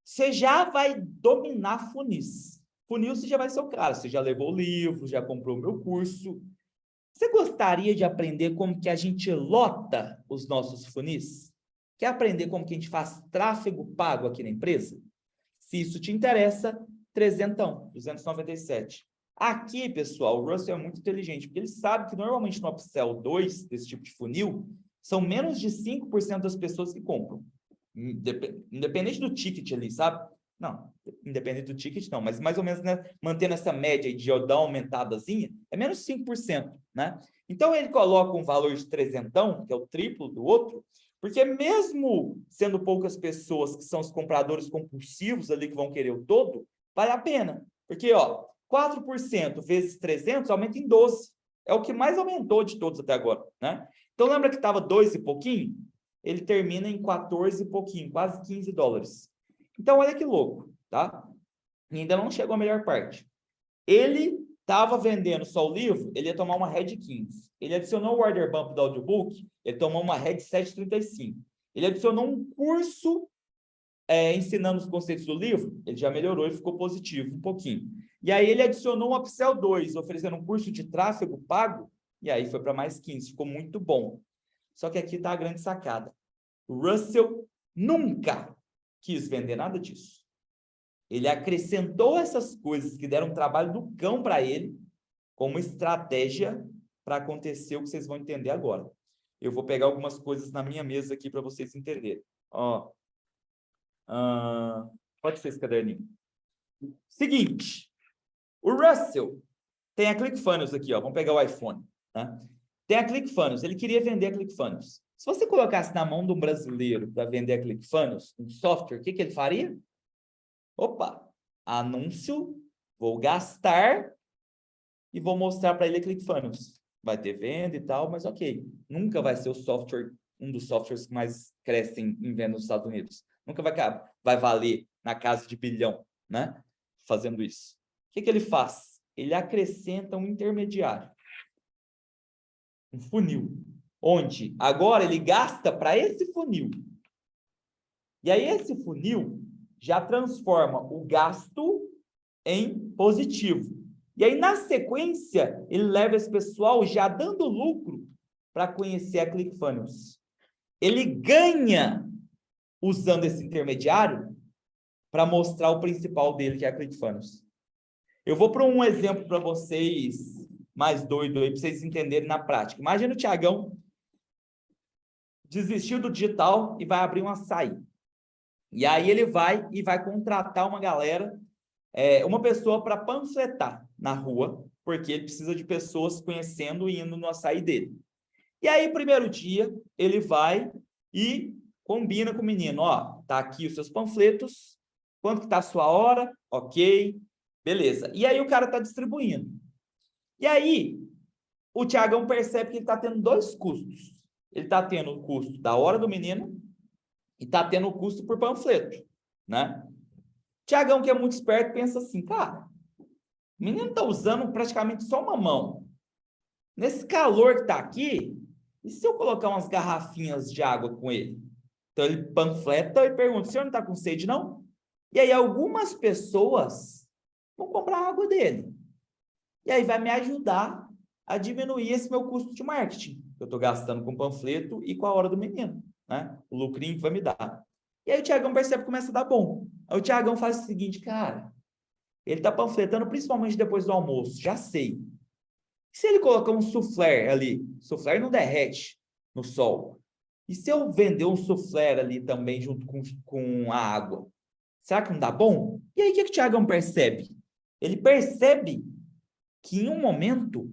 você já vai dominar funis. Funil você já vai ser o cara, você já levou o livro, já comprou o meu curso. Você gostaria de aprender como que a gente lota os nossos funis? Quer aprender como que a gente faz tráfego pago aqui na empresa? Se isso te interessa, 297. Aqui, pessoal, o Russell é muito inteligente, porque ele sabe que normalmente no upsell 2, desse tipo de funil, são menos de 5% das pessoas que compram. Independente do ticket ali, sabe? Não, independente do ticket não, mas mais ou menos, né, mantendo essa média de dar uma aumentadazinha, é menos 5%, né? Então, ele coloca um valor de 300, que é o triplo do outro, porque mesmo sendo poucas pessoas que são os compradores compulsivos ali que vão querer o todo, vale a pena. Porque, ó, 4% vezes 300 aumenta em 12. É o que mais aumentou de todos até agora, né? Então, lembra que estava 2 e pouquinho? Ele termina em 14 e pouquinho, quase $15. Então, olha que louco, tá? E ainda não chegou a melhor parte. Ele estava vendendo só o livro, ele ia tomar uma RED 15. Ele adicionou o order bump do audiobook, ele tomou uma RED 7,35. Ele adicionou um curso ensinando os conceitos do livro, ele já melhorou e ficou positivo um pouquinho. E aí ele adicionou um upsell 2, oferecendo um curso de tráfego pago, e aí foi para mais 15, ficou muito bom. Só que aqui está a grande sacada. O Russell nunca quis vender nada disso. Ele acrescentou essas coisas que deram trabalho do cão para ele, como estratégia para acontecer o que vocês vão entender agora. Eu vou pegar algumas coisas na minha mesa aqui para vocês entenderem. Ó, pode ser esse caderninho. Seguinte, o Russell tem a ClickFunnels aqui, ó. Vamos pegar o iPhone, né? Tem a ClickFunnels, ele queria vender a ClickFunnels. Se você colocasse na mão de um brasileiro para vender a ClickFunnels, um software, o que ele faria? Opa, anúncio, vou gastar e vou mostrar para ele a ClickFunnels. Vai ter venda e tal, mas ok. Nunca vai ser o software, um dos softwares que mais crescem em venda nos Estados Unidos. Nunca vai valer na casa de bilhão, né? Fazendo isso. O que ele faz? Ele acrescenta um intermediário. Um funil. Onde agora ele gasta para esse funil. E aí esse funil já transforma o gasto em positivo. E aí, na sequência, ele leva esse pessoal já dando lucro para conhecer a ClickFunnels. Ele ganha usando esse intermediário para mostrar o principal dele, que é a ClickFunnels. Eu vou para um exemplo para vocês mais doido aí, para vocês entenderem na prática. Imagina o Thiagão desistiu do digital e vai abrir um açaí. E aí ele vai contratar uma galera, uma pessoa para panfletar na rua, porque ele precisa de pessoas conhecendo e indo no açaí dele. E aí, primeiro dia, ele vai e combina com o menino, ó, tá aqui os seus panfletos, quanto que tá a sua hora? Ok, beleza. E aí o cara tá distribuindo. E aí, o Tiagão percebe que ele tá tendo dois custos. Ele tá tendo o custo da hora do menino e tá tendo o custo por panfleto, né? Tiagão, que é muito esperto, pensa assim, cara, o menino tá usando praticamente só uma mão. Nesse calor que tá aqui, e se eu colocar umas garrafinhas de água com ele? Então ele panfleta e pergunta, o senhor não tá com sede, não? E aí algumas pessoas vão comprar a água dele. E aí vai me ajudar a diminuir esse meu custo de marketing. Eu estou gastando com panfleto e com a hora do menino, né? O lucrinho que vai me dar. E aí o Tiagão percebe que começa a dar bom. Aí o Tiagão faz o seguinte, cara, ele está panfletando principalmente depois do almoço, já sei. Se ele colocar um soufflé ali, soufflé não derrete no sol. E se eu vender um soufflé ali também junto com a água? Será que não dá bom? E aí o que o Tiagão percebe? Ele percebe que em um momento,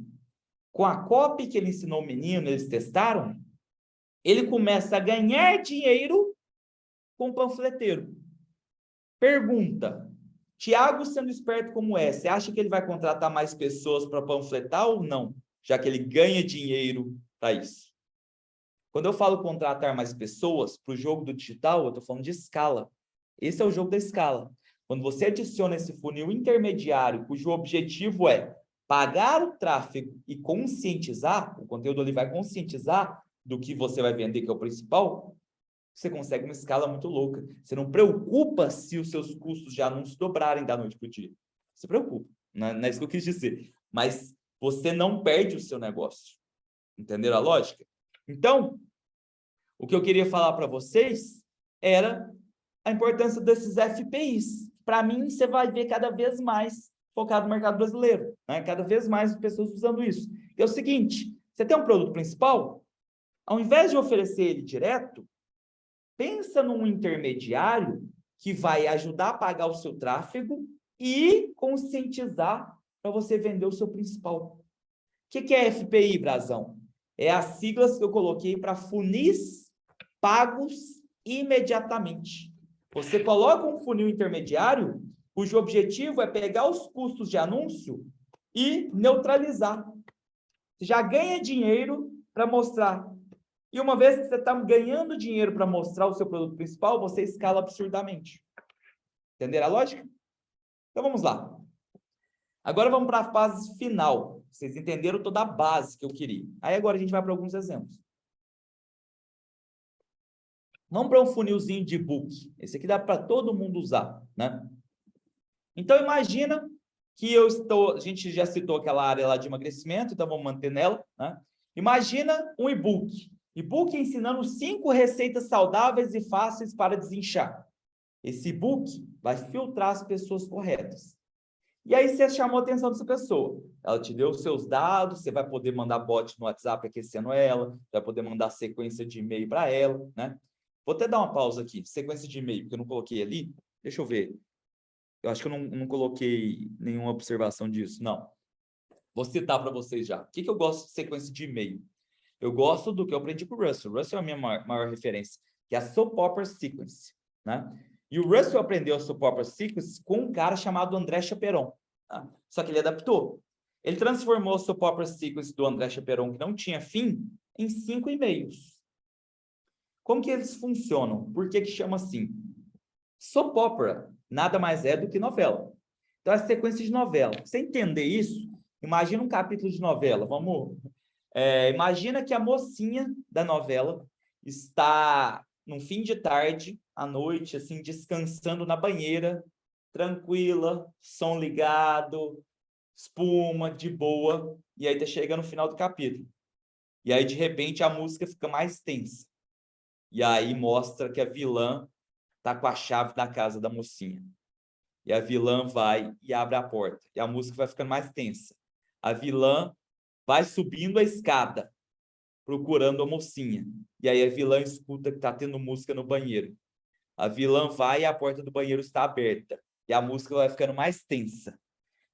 com a copy que ele ensinou o menino, eles testaram, ele começa a ganhar dinheiro com o panfleteiro. Pergunta, Tiago, sendo esperto como é, você acha que ele vai contratar mais pessoas para panfletar ou não? Já que ele ganha dinheiro para isso. Quando eu falo contratar mais pessoas para o jogo do digital, eu estou falando de escala. Esse é o jogo da escala. Quando você adiciona esse funil intermediário, cujo objetivo é pagar o tráfego e conscientizar, o conteúdo ali vai conscientizar do que você vai vender, que é o principal, você consegue uma escala muito louca. Você não preocupa se os seus custos de anúncio dobrarem da noite para o dia. Você preocupa, não é isso que eu quis dizer. Mas você não perde o seu negócio. Entenderam a lógica? Então, o que eu queria falar para vocês era a importância desses FPIs. Para mim, você vai ver cada vez mais focado no mercado brasileiro, né? Cada vez mais pessoas usando isso. É o seguinte, você tem um produto principal, ao invés de oferecer ele direto, pensa num intermediário que vai ajudar a pagar o seu tráfego e conscientizar para você vender o seu principal. O que é FPI, Brazão? É as siglas que eu coloquei para funis pagos imediatamente. Você coloca um funil intermediário, cujo objetivo é pegar os custos de anúncio e neutralizar. Você já ganha dinheiro para mostrar. E uma vez que você está ganhando dinheiro para mostrar o seu produto principal, você escala absurdamente. Entenderam a lógica? Então vamos lá. Agora vamos para a fase final. Vocês entenderam toda a base que eu queria. Aí agora a gente vai para alguns exemplos. Vamos para um funilzinho de book. Esse aqui dá para todo mundo usar, né? Então, imagina que a gente já citou aquela área lá de emagrecimento, então vamos manter nela, né? Imagina um e-book. E-book ensinando 5 receitas saudáveis e fáceis para desinchar. Esse e-book vai filtrar as pessoas corretas. E aí você chamou a atenção dessa pessoa. Ela te deu os seus dados, você vai poder mandar bot no WhatsApp aquecendo ela, vai poder mandar sequência de e-mail para ela, né? Vou até dar uma pausa aqui, sequência de e-mail, porque eu não coloquei ali. Deixa eu ver. Eu acho que eu não coloquei nenhuma observação disso, não. Vou citar para vocês já. O que eu gosto de sequência de e-mail? Eu gosto do que eu aprendi com o Russell. O Russell é a minha maior referência, que é a Soap Opera Sequence, né? E o Russell aprendeu a Soap Opera Sequence com um cara chamado André Chaperon. Tá? Só que ele adaptou. Ele transformou a Soap Opera Sequence do André Chaperon, que não tinha fim, em 5 e-mails. Como que eles funcionam? Por que chama assim? Soap Opera nada mais é do que novela. Então, é sequência de novela. Pra você entender isso, imagina um capítulo de novela. Vamos... imagina que a mocinha da novela está num fim de tarde, à noite, assim, descansando na banheira, tranquila, som ligado, espuma, de boa, e aí tá chegando no final do capítulo. E aí, de repente, a música fica mais tensa. E aí mostra que a vilã tá com a chave da casa da mocinha. E a vilã vai e abre a porta. E a música vai ficando mais tensa. A vilã vai subindo a escada. procurando a mocinha. E aí a vilã escuta que tá tendo música no banheiro. A vilã vai e a porta do banheiro está aberta. E a música vai ficando mais tensa.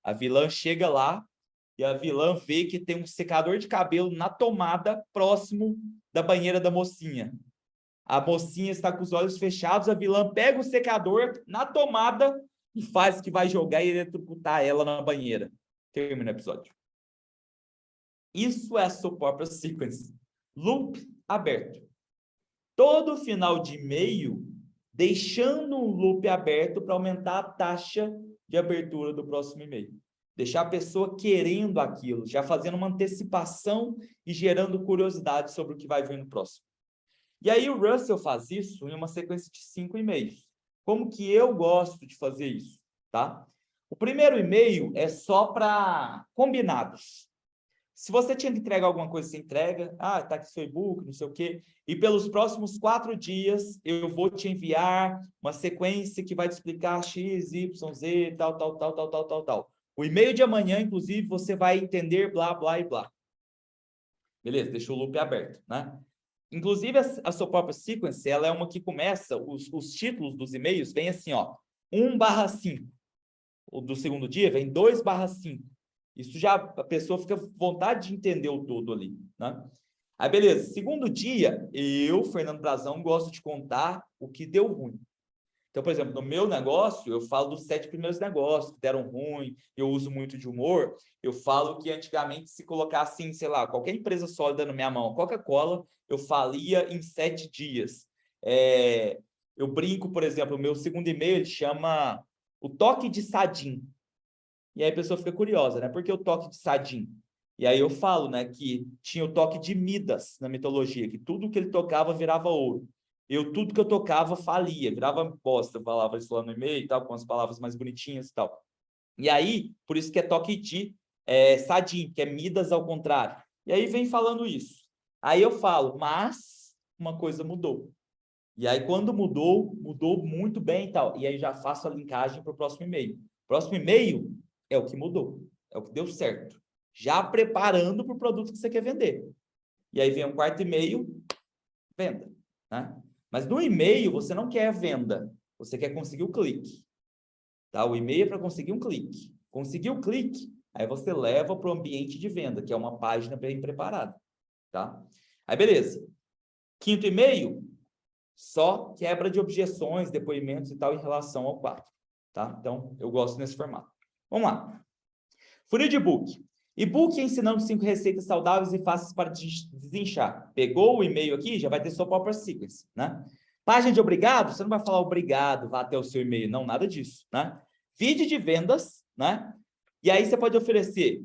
A vilã chega lá e a vilã vê que tem um secador de cabelo na tomada próximo da banheira da mocinha. A mocinha está com os olhos fechados, a vilã pega o secador na tomada e faz que vai jogar e eletrocutar ela na banheira. Termina o episódio. Isso é a soap opera sequence. Loop aberto. Todo final de e-mail deixando um loop aberto para aumentar a taxa de abertura do próximo e-mail. Deixar a pessoa querendo aquilo, já fazendo uma antecipação e gerando curiosidade sobre o que vai vir no próximo. E aí o Russell faz isso em uma sequência de 5 e-mails. Como que eu gosto de fazer isso, tá? O primeiro e-mail é só para combinados. Se você tinha que entregar alguma coisa, você entrega. Ah, tá aqui seu e-book, não sei o quê. E pelos próximos 4 dias, eu vou te enviar uma sequência que vai te explicar X, Y, Z, tal. O e-mail de amanhã, inclusive, você vai entender blá, blá e blá. Beleza, deixa o loop aberto, né? Inclusive, a soap opera sequence, ela é uma que começa, os títulos dos e-mails vem assim, ó, 1/5. O do segundo dia vem 2/5. Isso já, a pessoa fica com vontade de entender o todo ali, né? Aí, beleza. Segundo dia, eu, Fernando Brazão, gosto de contar o que deu ruim. Então, por exemplo, no meu negócio, eu falo dos 7 primeiros negócios que deram ruim, eu uso muito de humor. Eu falo que antigamente, se colocasse, assim, sei lá, qualquer empresa sólida na minha mão, Coca-Cola, eu falia em 7 dias. Eu brinco, por exemplo, o meu segundo e-mail, ele chama o toque de Sadim. E aí a pessoa fica curiosa, né? Por que o toque de Sadim? E aí eu falo, né, que tinha o toque de Midas na mitologia, que tudo que ele tocava virava ouro. Tudo que eu tocava falia, virava bosta. Eu falava isso lá no e-mail e tal, com as palavras mais bonitinhas e tal. E aí, por isso que é toque de Sadim, que é Midas ao contrário. E aí vem falando isso. Aí eu falo, mas uma coisa mudou. E aí, quando mudou, mudou muito bem e tal. E aí já faço a linkagem para o próximo e-mail. Próximo e-mail é o que mudou, é o que deu certo. Já preparando para o produto que você quer vender. E aí vem um quarto e-mail, venda, né? Mas no e-mail você não quer venda, você quer conseguir o clique. Tá? O e-mail é para conseguir um clique. Conseguir o clique, aí você leva para o ambiente de venda, que é uma página bem preparada. Tá? Aí beleza. Quinto e-mail, só quebra de objeções, depoimentos e tal em relação ao 4. Tá? Então, eu gosto nesse formato. Vamos lá. Funil de e-book. E-book ensinando 5 receitas saudáveis e fáceis para desinchar. Pegou o e-mail aqui, já vai ter sua própria sequence, né? Página de obrigado, você não vai falar obrigado, vá até o seu e-mail. Não, nada disso, né? Vídeo de vendas, né? E aí você pode oferecer,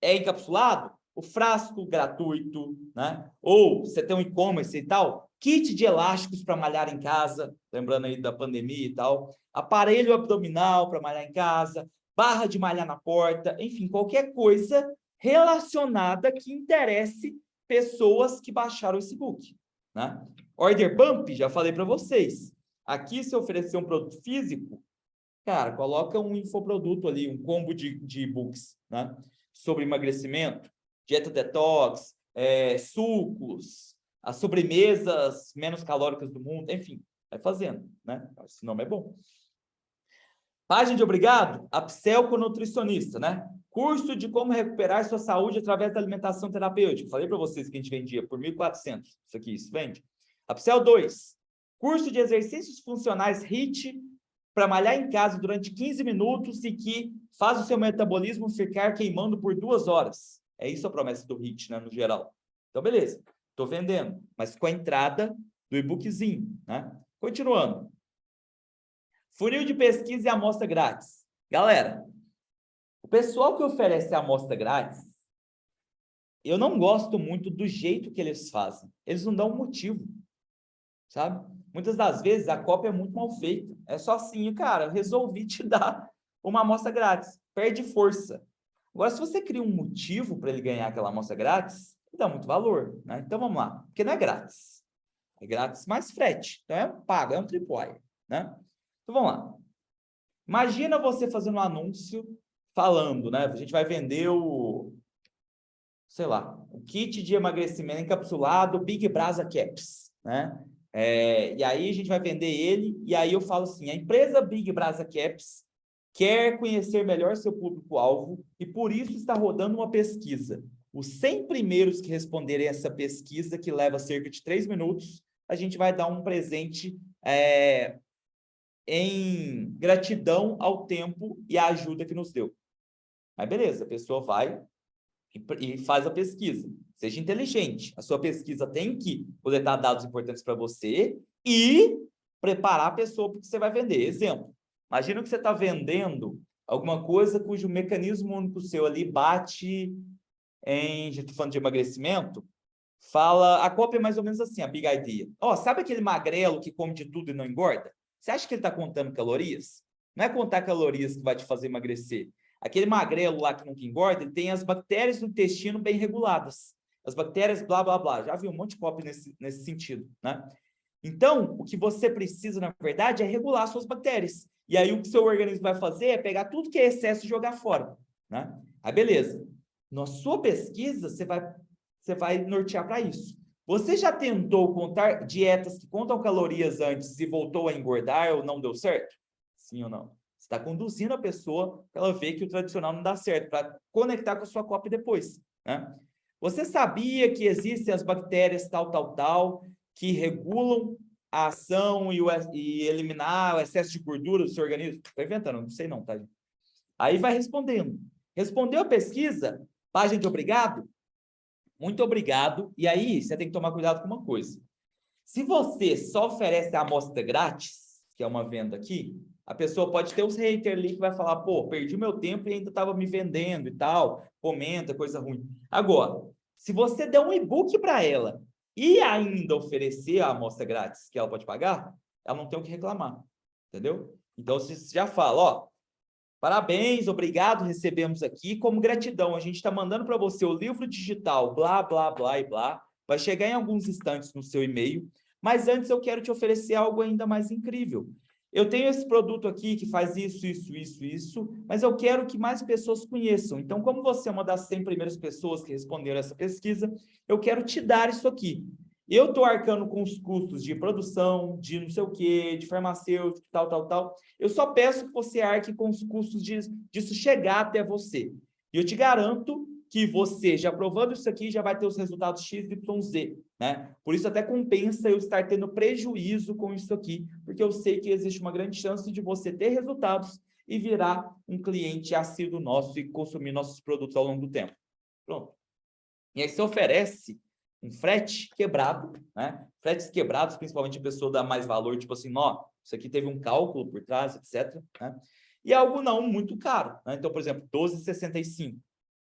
encapsulado, o frasco gratuito, né? Ou você tem um e-commerce e tal, kit de elásticos para malhar em casa, lembrando aí da pandemia e tal, aparelho abdominal para malhar em casa, barra de malhar na porta, enfim, qualquer coisa relacionada que interesse pessoas que baixaram esse e-book, né? Order bump, já falei para vocês. Aqui, se oferecer um produto físico, cara, coloca um infoproduto ali, um combo de e-books, né? Sobre emagrecimento, dieta detox, sucos, as sobremesas menos calóricas do mundo, enfim, vai fazendo, né? Esse nome é bom. Página de obrigado, a pseudonutricionista, né? Curso de como recuperar sua saúde através da alimentação terapêutica. Falei para vocês que a gente vendia por 1.400. Isso aqui, isso vende. A Psel 2, curso de exercícios funcionais HIIT para malhar em casa durante 15 minutos e que faz o seu metabolismo ficar queimando por 2 horas. É isso a promessa do HIIT, né, no geral. Então, beleza. Estou vendendo, mas com a entrada do e-bookzinho, né? Continuando. Funil de pesquisa e amostra grátis. Galera, o pessoal que oferece a amostra grátis, eu não gosto muito do jeito que eles fazem. Eles não dão um motivo, sabe? Muitas das vezes a cópia é muito mal feita. É só assim, cara, eu resolvi te dar uma amostra grátis. Perde força. Agora, se você cria um motivo para ele ganhar aquela amostra grátis, dá muito valor, né? Então, vamos lá. Porque não é grátis. É grátis mais frete. Então, é um pago, é um tripwire, né? Então, vamos lá. Imagina você fazendo um anúncio falando, né? A gente vai vender sei lá, o kit de emagrecimento encapsulado Big Brasa Caps, né? E aí a gente vai vender ele, e aí eu falo assim, a empresa Big Brasa Caps quer conhecer melhor seu público-alvo e por isso está rodando uma pesquisa. Os 100 primeiros que responderem essa pesquisa, que leva cerca de 3 minutos, a gente vai dar um presente em gratidão ao tempo e à ajuda que nos deu. Aí beleza, a pessoa vai e faz a pesquisa. Seja inteligente. A sua pesquisa tem que coletar dados importantes para você e preparar a pessoa para o que você vai vender. Exemplo, imagina que você está vendendo alguma coisa cujo mecanismo único seu ali bate em... Já estou falando de emagrecimento. Fala, a cópia é mais ou menos assim, a Big Idea. Sabe aquele magrelo que come de tudo e não engorda? Você acha que ele está contando calorias? Não é contar calorias que vai te fazer emagrecer. Aquele magrelo lá que nunca engorda, ele tem as bactérias do intestino bem reguladas. As bactérias blá, blá, blá. Já vi um monte de cópia nesse sentido, né? Então, o que você precisa, na verdade, é regular suas bactérias. E aí, o que seu organismo vai fazer é pegar tudo que é excesso e jogar fora, né? Aí, beleza. Na sua pesquisa, você vai nortear para isso. Você já tentou contar dietas que contam calorias antes e voltou a engordar ou não deu certo? Sim ou não? Você está conduzindo a pessoa para ela ver que o tradicional não dá certo, para conectar com a sua cópia depois, né? Você sabia que existem as bactérias tal, que regulam a ação e eliminar o excesso de gordura do seu organismo? Estou inventando, não sei não, tá? Aí vai respondendo. Respondeu a pesquisa? Página de obrigado? Muito obrigado. E aí, você tem que tomar cuidado com uma coisa. Se você só oferece a amostra grátis, que é uma venda aqui, a pessoa pode ter uns haters ali que vai falar, pô, perdi meu tempo e ainda estava me vendendo e tal, comenta, coisa ruim. Agora, se você der um e-book para ela e ainda oferecer a amostra grátis que ela pode pagar, ela não tem o que reclamar, entendeu? Então, você já fala, parabéns, obrigado, recebemos aqui. Como gratidão, a gente está mandando para você o livro digital, blá, blá, blá e blá. Vai chegar em alguns instantes no seu e-mail. Mas antes eu quero te oferecer algo ainda mais incrível. Eu tenho esse produto aqui que faz isso, mas eu quero que mais pessoas conheçam. Então, como você é uma das 100 primeiras pessoas que responderam essa pesquisa, eu quero te dar isso aqui. Eu estou arcando com os custos de produção, de não sei o quê, de farmacêutico, tal. Eu só peço que você arque com os custos disso chegar até você. E eu te garanto que você, já provando isso aqui, já vai ter os resultados X, Y, Z, né? Por isso até compensa eu estar tendo prejuízo com isso aqui, porque eu sei que existe uma grande chance de você ter resultados e virar um cliente assíduo nosso e consumir nossos produtos ao longo do tempo. Pronto. E aí você oferece um frete quebrado, né? Fretes quebrados, principalmente a pessoa dá mais valor, tipo assim, isso aqui teve um cálculo por trás, etc, né? E algo não muito caro, né? Então, por exemplo, R$12,65.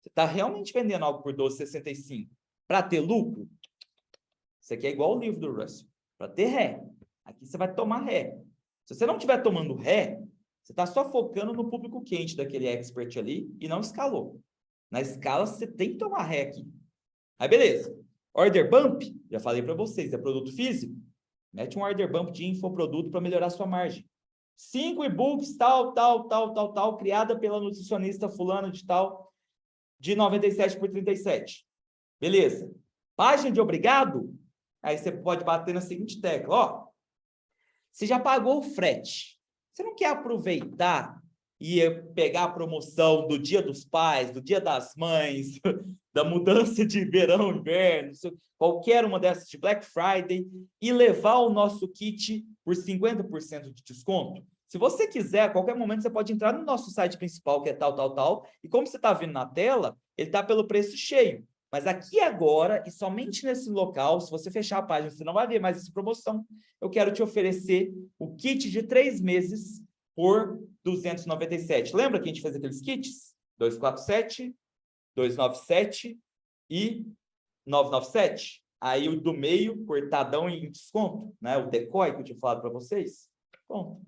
Você está realmente vendendo algo por R$12,65 para ter lucro? Isso aqui é igual o livro do Russell, para ter ré. Aqui você vai tomar ré. Se você não estiver tomando ré, você está só focando no público quente daquele expert ali e não escalou. Na escala, você tem que tomar ré aqui. Aí, beleza. Order bump, já falei para vocês, é produto físico. Mete um order bump de infoproduto para melhorar a sua margem. 5 e-books, tal, criada pela nutricionista fulana de tal, de 97 por 37. Beleza. Página de obrigado, aí você pode bater na seguinte tecla, você já pagou o frete. Você não quer aproveitar e pegar a promoção do Dia dos Pais, do Dia das Mães, da mudança de verão, inverno, qualquer uma dessas de Black Friday, e levar o nosso kit por 50% de desconto? Se você quiser, a qualquer momento você pode entrar no nosso site principal, que é tal, e como você está vendo na tela, ele está pelo preço cheio. Mas aqui agora, e somente nesse local, se você fechar a página, você não vai ver mais essa promoção, eu quero te oferecer o kit de 3 meses por 297. Lembra que a gente fez aqueles kits? 247, 297 e 997. Aí o do meio, cortadão em desconto, né? O decoy que eu tinha falado para vocês. Bom,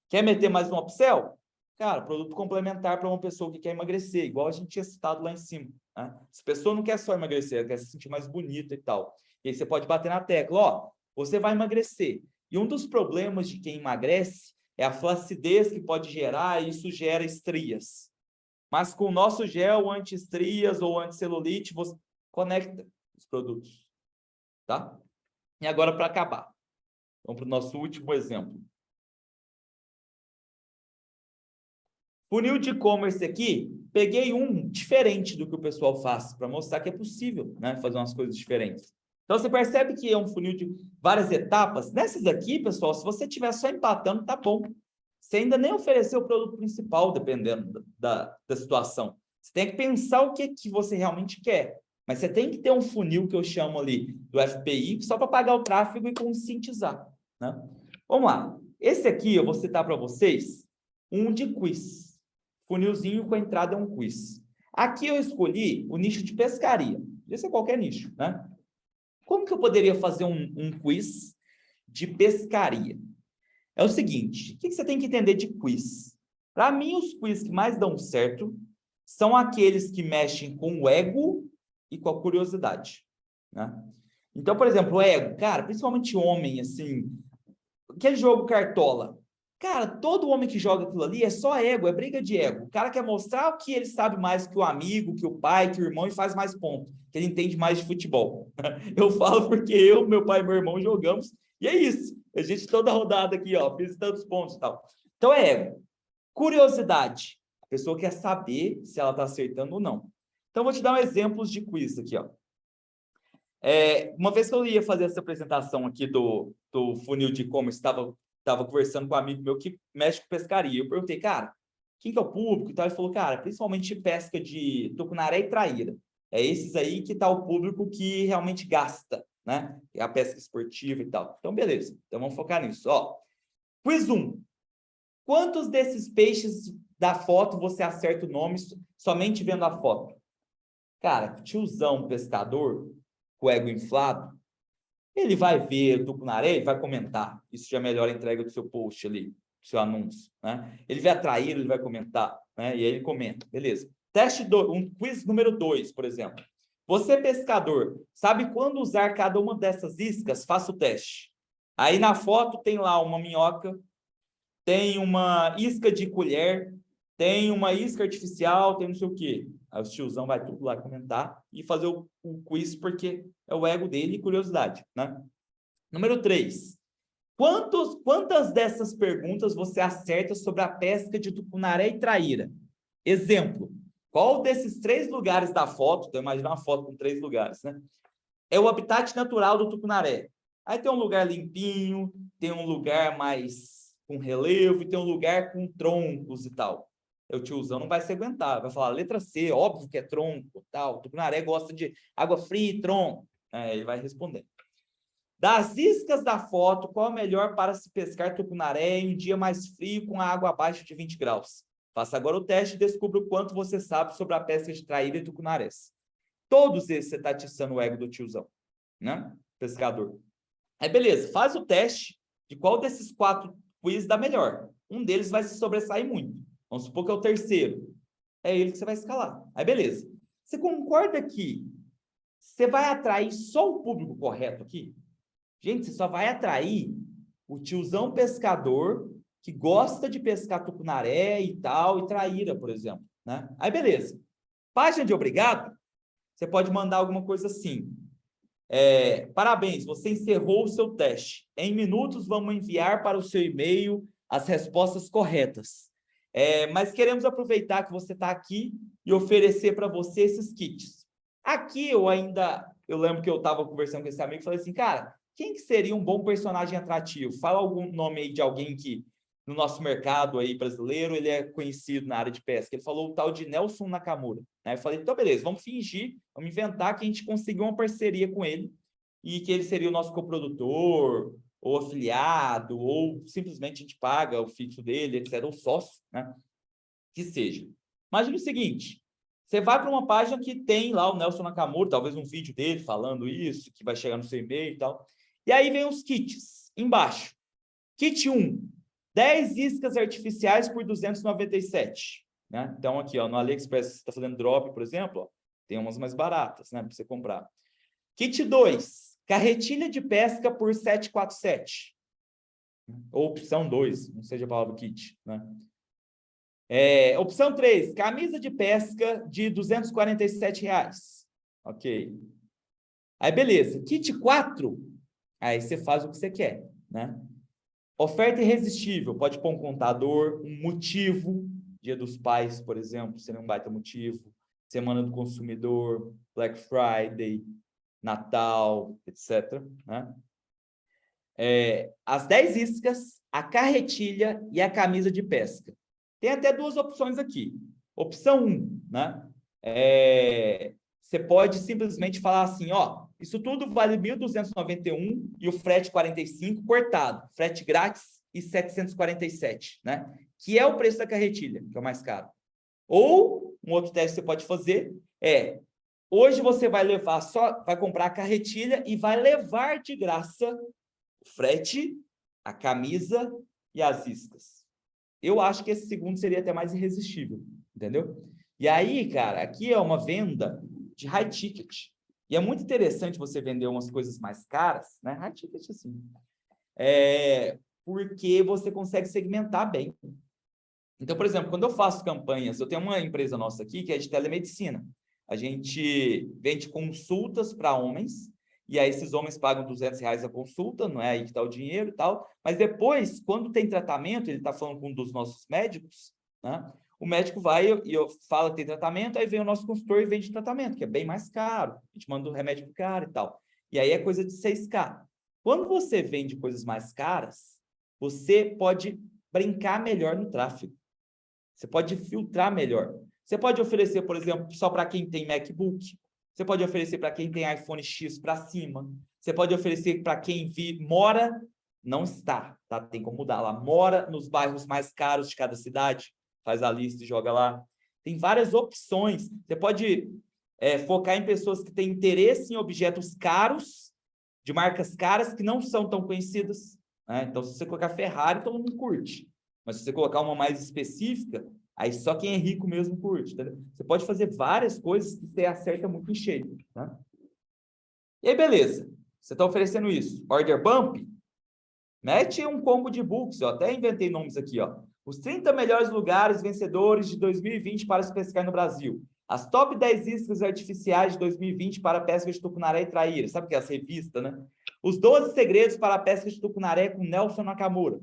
quer meter mais um upsell? Cara, produto complementar para uma pessoa que quer emagrecer, igual a gente tinha citado lá em cima, né? Se a pessoa não quer só emagrecer, ela quer se sentir mais bonita e tal. E aí você pode bater na tecla, você vai emagrecer. E um dos problemas de quem emagrece é a flacidez que pode gerar, e isso gera estrias. Mas com o nosso gel anti-estrias ou anti-celulite, você conecta os produtos, tá? E agora, para acabar, vamos para o nosso último exemplo. Funil de e-commerce aqui, peguei um diferente do que o pessoal faz, para mostrar que é possível, né, fazer umas coisas diferentes. Então, você percebe que é um funil de várias etapas. Nessas aqui, pessoal, se você estiver só empatando, tá bom. Você ainda nem ofereceu o produto principal, dependendo da situação. Você tem que pensar o que você realmente quer. Mas você tem que ter um funil que eu chamo ali do FPI, só para pagar o tráfego e conscientizar, né? Vamos lá. Esse aqui eu vou citar para vocês um de quiz. Funilzinho com a entrada é um quiz. Aqui eu escolhi o nicho de pescaria. Podia ser qualquer nicho, né? Como que eu poderia fazer um quiz de pescaria? É o seguinte, o que você tem que entender de quiz? Para mim, os quiz que mais dão certo são aqueles que mexem com o ego e com a curiosidade, né? Então, por exemplo, o ego, cara, principalmente homem, assim, aquele jogo Cartola. Cara, todo homem que joga aquilo ali é só ego, é briga de ego. O cara quer mostrar o que ele sabe mais que o amigo, que o pai, que o irmão e faz mais ponto, que ele entende mais de futebol. Eu falo porque eu, meu pai e meu irmão jogamos, e é isso. A gente toda rodada aqui, ó, fiz tantos pontos e tal. Então é ego. Curiosidade. A pessoa quer saber se ela está acertando ou não. Então, vou te dar um exemplo de quiz aqui, ó. Uma vez que eu ia fazer essa apresentação aqui do funil de e-commerce, estava conversando com um amigo meu que mexe com pescaria. Eu perguntei, cara, quem que é o público e tal? Ele falou, cara, principalmente pesca de tucunaré e traíra. É esses aí que está o público que realmente gasta, né? É a pesca esportiva e tal. Então, beleza. Então, vamos focar nisso. Ó, quiz 1. Quantos desses peixes da foto você acerta o nome somente vendo a foto? Cara, tiozão pescador, com o ego inflado, ele vai ver o tucunaré, ele vai comentar. Isso já melhora a entrega do seu post ali, do seu anúncio, né? Ele vai atrair, ele vai comentar, né? E aí ele comenta, beleza. Um quiz número 2, por exemplo. Você, pescador, sabe quando usar cada uma dessas iscas? Faça o teste. Aí na foto tem lá uma minhoca, tem uma isca de colher, tem uma isca artificial, tem não sei o quê. Aí o tiozão vai tudo lá comentar e fazer o quiz, porque é o ego dele e curiosidade, né? Número 3. Quantas dessas perguntas você acerta sobre a pesca de tucunaré e traíra? Exemplo, qual desses 3 lugares da foto, então imagina uma foto com 3 lugares, né? É o habitat natural do tucunaré. Aí tem um lugar limpinho, tem um lugar mais com relevo e tem um lugar com troncos e tal. O tiozão não vai se aguentar, vai falar letra C, óbvio que é tronco, tal. O tucunaré gosta de água fria e tronco. Ele vai responder. Das iscas da foto, qual é melhor para se pescar tucunaré em um dia mais frio com a água abaixo de 20 graus? Faça agora o teste e descubra o quanto você sabe sobre a pesca de traíra e tucunarés. Todos esses você está atiçando o ego do tiozão, né? Pescador. Aí, beleza, faz o teste de qual desses 4 quiz dá melhor. Um deles vai se sobressair muito. Vamos supor que é o terceiro. É ele que você vai escalar. Aí, beleza. Você concorda que você vai atrair só o público correto aqui? Gente, você só vai atrair o tiozão pescador que gosta de pescar tucunaré e tal, e traíra, por exemplo, né? Aí, beleza. Página de obrigado, você pode mandar alguma coisa assim. Parabéns, você encerrou o seu teste. Em minutos, vamos enviar para o seu e-mail as respostas corretas. Mas queremos aproveitar que você está aqui e oferecer para você esses kits. Aqui eu lembro que eu estava conversando com esse amigo e falei assim, cara, quem que seria um bom personagem atrativo? Fala algum nome aí de alguém que no nosso mercado aí brasileiro ele é conhecido na área de pesca. Ele falou o tal de Nelson Nakamura, né? Eu falei, então beleza, vamos fingir, vamos inventar que a gente conseguiu uma parceria com ele e que ele seria o nosso coprodutor, ou afiliado, ou simplesmente a gente paga o fixo dele, etc., ou sócio, né? Que seja. Imagina o seguinte, você vai para uma página que tem lá o Nelson Nakamura, talvez um vídeo dele falando isso, que vai chegar no seu e-mail e tal. E aí vem os kits, embaixo. Kit 1, 10 iscas artificiais por 297. Né? Então, aqui, ó, no AliExpress, você está fazendo drop, por exemplo, ó, tem umas mais baratas, né, para você comprar. Kit 2, carretilha de pesca por 747. Ou opção 2, não seja a palavra kit, né? Opção 3, camisa de pesca de R$ 247. Ok. Aí, beleza. Kit 4, aí você faz o que você quer, né? Oferta irresistível, pode pôr um contador, um motivo, Dia dos Pais, por exemplo, seria um baita motivo, Semana do Consumidor, Black Friday, Natal, etc., né? As 10 iscas, a carretilha e a camisa de pesca. Tem até duas opções aqui. Opção 1, né? Você pode simplesmente falar assim, ó, isso tudo vale 1.291 e o frete 45 cortado, frete grátis e 747, né? Que é o preço da carretilha, que é o mais caro. Ou, um outro teste que você pode fazer hoje você vai vai comprar a carretilha e vai levar de graça o frete, a camisa e as iscas. Eu acho que esse segundo seria até mais irresistível, entendeu? E aí, cara, aqui é uma venda de high ticket. E é muito interessante você vender umas coisas mais caras, né? High ticket, assim. Porque você consegue segmentar bem. Então, por exemplo, quando eu faço campanhas, eu tenho uma empresa nossa aqui que é de telemedicina. A gente vende consultas para homens, e aí esses homens pagam R$200 a consulta, não é aí que está o dinheiro e tal, mas depois, quando tem tratamento, ele está falando com um dos nossos médicos, né? O médico vai e eu falo que tem tratamento, aí vem o nosso consultor e vende tratamento, que é bem mais caro, a gente manda um remédio caro e tal. E aí é coisa de 6K. Quando você vende coisas mais caras, você pode brincar melhor no tráfego. Você pode filtrar melhor. Você pode oferecer, por exemplo, só para quem tem MacBook. Você pode oferecer para quem tem iPhone X para cima. Você pode oferecer para quem mora, não está, tá? Tem como mudar lá. Mora nos bairros mais caros de cada cidade. Faz a lista e joga lá. Tem várias opções. Você pode focar em pessoas que têm interesse em objetos caros, de marcas caras, que não são tão conhecidas, né? Então, se você colocar Ferrari, todo mundo curte. Mas se você colocar uma mais específica, aí só quem é rico mesmo curte, entendeu? Você pode fazer várias coisas que você acerta muito em cheio, tá? E aí, beleza. Você está oferecendo isso. Order Bump, mete um combo de books. Eu até inventei nomes aqui, ó. Os 30 melhores lugares vencedores de 2020 para se pescar no Brasil. As top 10 iscas artificiais de 2020 para a pesca de tucunaré e traíra. Sabe o que é essa revista, né? Os 12 segredos para a pesca de tucunaré com Nelson Nakamura.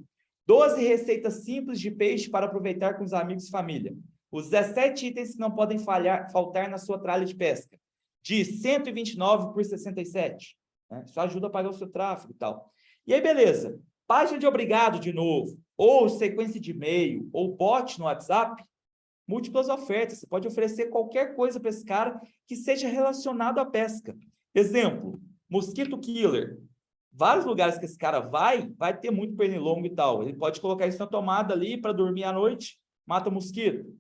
12 receitas simples de peixe para aproveitar com os amigos e família. Os 17 itens que não podem faltar na sua tralha de pesca. De 129 por 67. Né? Isso ajuda a pagar o seu tráfego e tal. E aí, beleza. Página de obrigado de novo. Ou sequência de e-mail. Ou bot no WhatsApp. Múltiplas ofertas. Você pode oferecer qualquer coisa para esse cara que seja relacionado à pesca. Exemplo, mosquito killer. Vários lugares que esse cara vai ter muito pernilongo e tal. Ele pode colocar isso na tomada ali para dormir à noite, mata mosquito.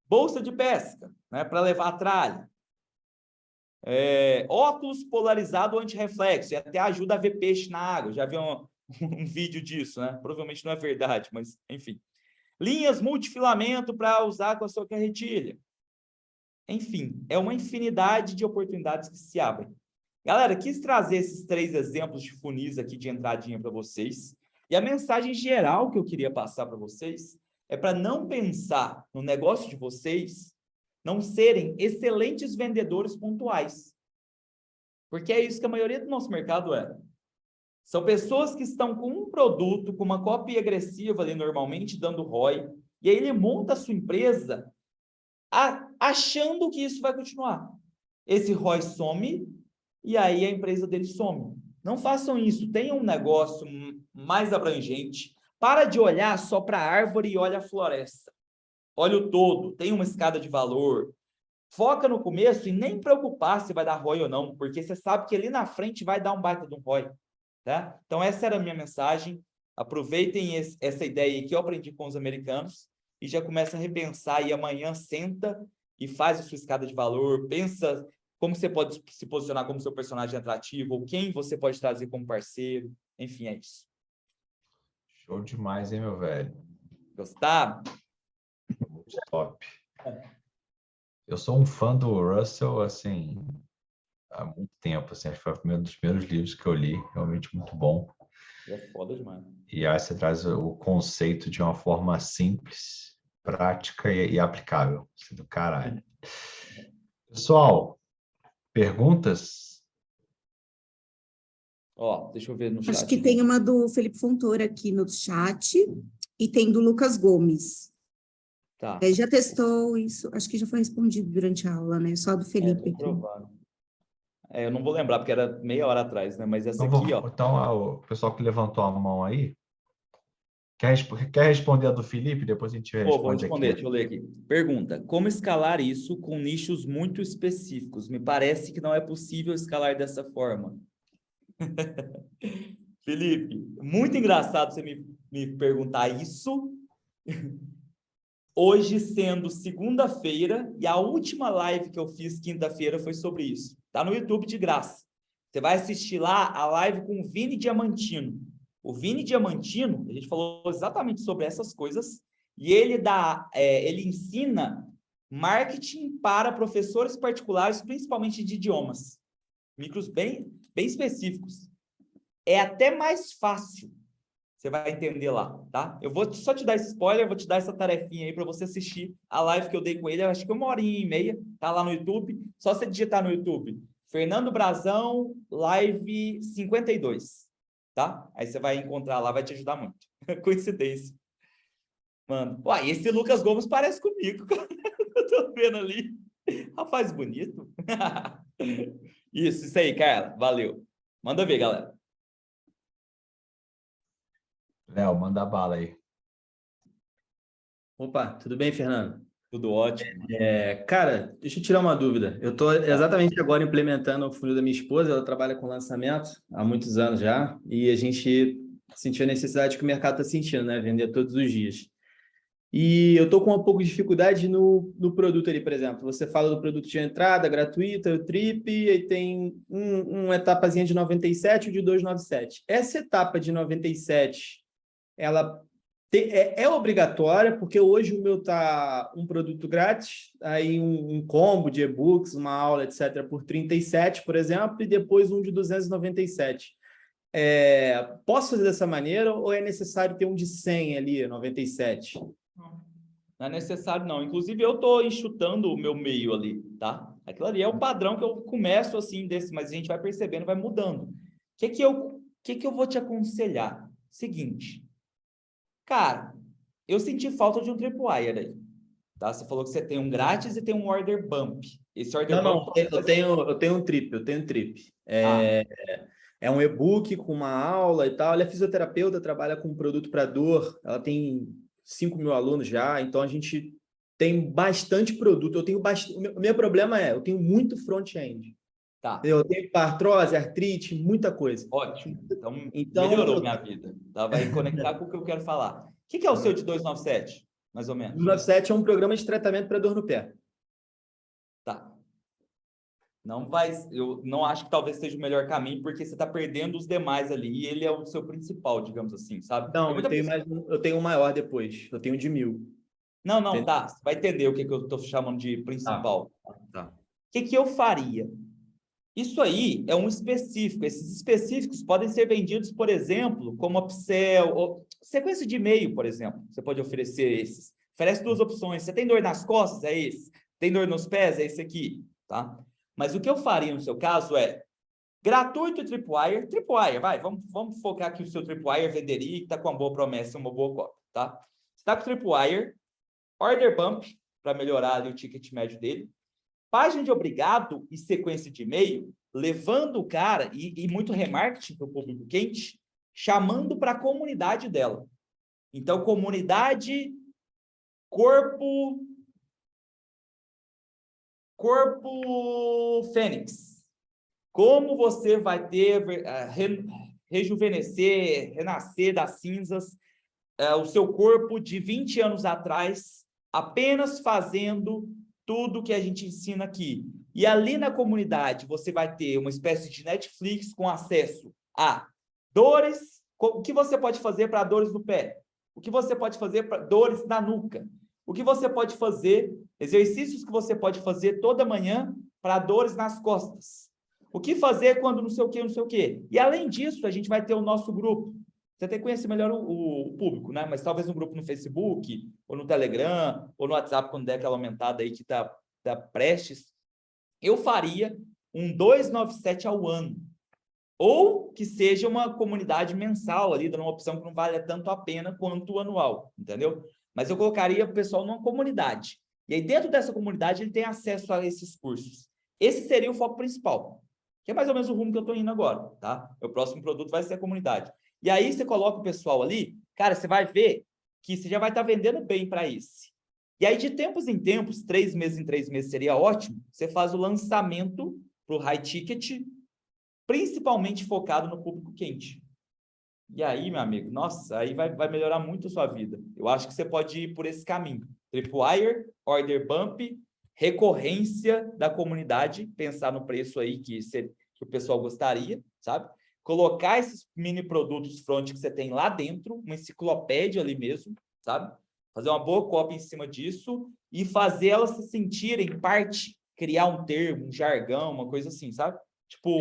Bolsa de pesca, né, para levar a tralha. Óculos polarizado anti-reflexo, e até ajuda a ver peixe na água. Já vi um vídeo disso, né? Provavelmente não é verdade, mas enfim. Linhas multifilamento para usar com a sua carretilha. Enfim, é uma infinidade de oportunidades que se abrem. Galera, quis trazer esses 3 exemplos de funis aqui de entradinha para vocês. E a mensagem geral que eu queria passar para vocês é para não pensar no negócio de vocês não serem excelentes vendedores pontuais. Porque é isso que a maioria do nosso mercado é. São pessoas que estão com um produto, com uma copy agressiva ali normalmente, dando ROI, e aí ele monta a sua empresa achando que isso vai continuar. Esse ROI some, e aí a empresa dele some. Não façam isso, tenham um negócio mais abrangente. Para de olhar só para a árvore e olha a floresta. Olha o todo, tem uma escada de valor. Foca no começo e nem preocupar se vai dar ROI ou não, porque você sabe que ali na frente vai dar um baita de um ROI. Tá? Então, essa era a minha mensagem. Aproveitem essa ideia aí que eu aprendi com os americanos e já começa a repensar. E amanhã senta e faz a sua escada de valor, pensa como você pode se posicionar como seu personagem atrativo, ou quem você pode trazer como parceiro. Enfim, é isso. Show demais, hein, meu velho? Gostaram? Muito top. Eu sou um fã do Russell, assim, há muito tempo. Assim, acho que foi um dos primeiros livros que eu li, realmente muito bom. É foda demais. E aí você traz o conceito de uma forma simples, prática e aplicável. Isso é do caralho. Pessoal, perguntas? Ó, deixa eu ver no chat. Acho que tem uma do Felipe Fontoura aqui no chat e tem do Lucas Gomes. Tá. Já testou isso? Acho que já foi respondido durante a aula, né? Só do Felipe aqui. Provável. Eu não vou lembrar, porque era meia hora atrás, né? Mas essa Então, aqui, ó. então o pessoal que levantou a mão aí, quer responder a do Felipe? Depois a gente Vou responde responder, aqui. deixa eu ler aqui. Pergunta: como escalar isso com nichos muito específicos? Me parece que não é possível escalar dessa forma. Felipe, muito engraçado você me perguntar isso. Hoje sendo segunda-feira, e a última live que eu fiz quinta-feira foi sobre isso. Tá no YouTube de graça. Você vai assistir lá a live com o Vini Diamantino. O Vini Diamantino, a gente falou exatamente sobre essas coisas, e ele ensina marketing para professores particulares, principalmente de idiomas. Micros bem específicos. É até mais fácil. Você vai entender lá, tá? Eu vou só te dar esse spoiler, vou te dar essa tarefinha aí para você assistir a live que eu dei com ele, acho que 1h30, tá lá no YouTube. Só você digitar no YouTube, Fernando Brazão, live 52, tá? Aí você vai encontrar lá, vai te ajudar muito. Coincidência. Mano, uai, esse Lucas Gomes parece comigo, cara. Eu tô vendo ali. Rapaz bonito. Isso aí, Carla. Valeu. Manda ver, galera. Léo, manda bala aí. Opa, tudo bem, Fernando? Tudo ótimo. Cara, deixa eu tirar uma dúvida. Eu estou exatamente agora implementando o funil da minha esposa, ela trabalha com lançamento há muitos anos já, e a gente sentiu a necessidade que o mercado está sentindo, né? Vender todos os dias. E eu estou com um pouco de dificuldade no produto ali, por exemplo. Você fala do produto de entrada gratuita, o Trip, e tem uma etapazinha de 97 e de 297. Essa etapa de 97, ela é obrigatória, porque hoje o meu tá um produto grátis, aí um combo de e-books, uma aula, etc., por 37, por exemplo, e depois um de 297. Posso fazer dessa maneira ou é necessário ter um de 100 ali, 97? Não é necessário, não. Inclusive, eu estou enxutando o meu meio ali, tá? Aquilo ali é o padrão que eu começo assim, mas a gente vai percebendo, vai mudando. O que eu vou te aconselhar? Seguinte. Cara, eu senti falta de um tripwire aí, tá? Você falou que você tem um grátis e tem um order bump. Esse order Não, bump... eu tenho um trip. É um e-book com uma aula e tal. Ela é fisioterapeuta, trabalha com produto para dor. Ela tem 5.000 alunos já, então a gente tem bastante produto. O meu problema eu tenho muito front-end. Tá. Eu tenho artrose, artrite, muita coisa. Ótimo. Então melhorou minha vida. Tá? Vai conectar com o que eu quero falar. O que é o seu de 297, mais ou menos? 297 é um programa de tratamento para dor no pé. Tá. Eu não acho que talvez seja o melhor caminho, porque você está perdendo os demais ali, e ele é o seu principal, digamos assim, sabe? Não, eu tenho um maior depois. Eu tenho de 1.000. Não, tá. Você vai entender o que eu estou chamando de principal. Tá. O que eu faria? Isso aí é um específico. Esses específicos podem ser vendidos, por exemplo, como upsell, ou sequência de e-mail, por exemplo. Você pode oferecer esses. Oferece duas opções. Você tem dor nas costas? É esse. Tem dor nos pés? É esse aqui. Tá? Mas o que eu faria no seu caso é gratuito Tripwire. Tripwire, vai. Vamos focar que o seu Tripwire venderia e está com uma boa promessa, uma boa cópia. Tá? Você está com o Tripwire, order bump, para melhorar ali o ticket médio dele. Página de obrigado e sequência de e-mail, levando o cara, e muito remarketing para o público quente, chamando para a comunidade dela. Então, comunidade, corpo Fênix. Como você vai ter, rejuvenescer, renascer das cinzas, o seu corpo de 20 anos atrás, apenas fazendo tudo que a gente ensina aqui. E ali na comunidade, você vai ter uma espécie de Netflix com acesso a dores, o que você pode fazer para dores no pé, o que você pode fazer para dores na nuca, o que você pode fazer, exercícios que você pode fazer toda manhã para dores nas costas, O que fazer quando não sei o quê, não sei o quê. E, além disso, a gente vai ter o nosso grupo. Você tem que conhecer melhor o público, né? Mas talvez um grupo no Facebook, ou no Telegram, ou no WhatsApp, quando der aquela aumentada aí que tá prestes. Eu faria um 297 ao ano. Ou que seja uma comunidade mensal ali, dando uma opção que não vale tanto a pena quanto o anual, entendeu? Mas eu colocaria o pessoal numa comunidade. E aí, dentro dessa comunidade, ele tem acesso a esses cursos. Esse seria o foco principal, que é mais ou menos o rumo que eu estou indo agora, tá? O próximo produto vai ser a comunidade. E aí, você coloca o pessoal ali, cara, você vai ver que você já vai estar vendendo bem para esse. E aí, de tempos em tempos, 3 meses em 3 meses seria ótimo, você faz o lançamento para o high ticket, principalmente focado no público quente. E aí, meu amigo, nossa, aí vai melhorar muito a sua vida. Eu acho que você pode ir por esse caminho. Tripwire, order bump, recorrência da comunidade, pensar no preço aí que o pessoal gostaria, sabe? Colocar esses mini produtos front que você tem lá dentro, uma enciclopédia ali mesmo, sabe? Fazer uma boa cópia em cima disso e fazer elas se sentirem parte, criar um termo, um jargão, uma coisa assim, sabe? Tipo,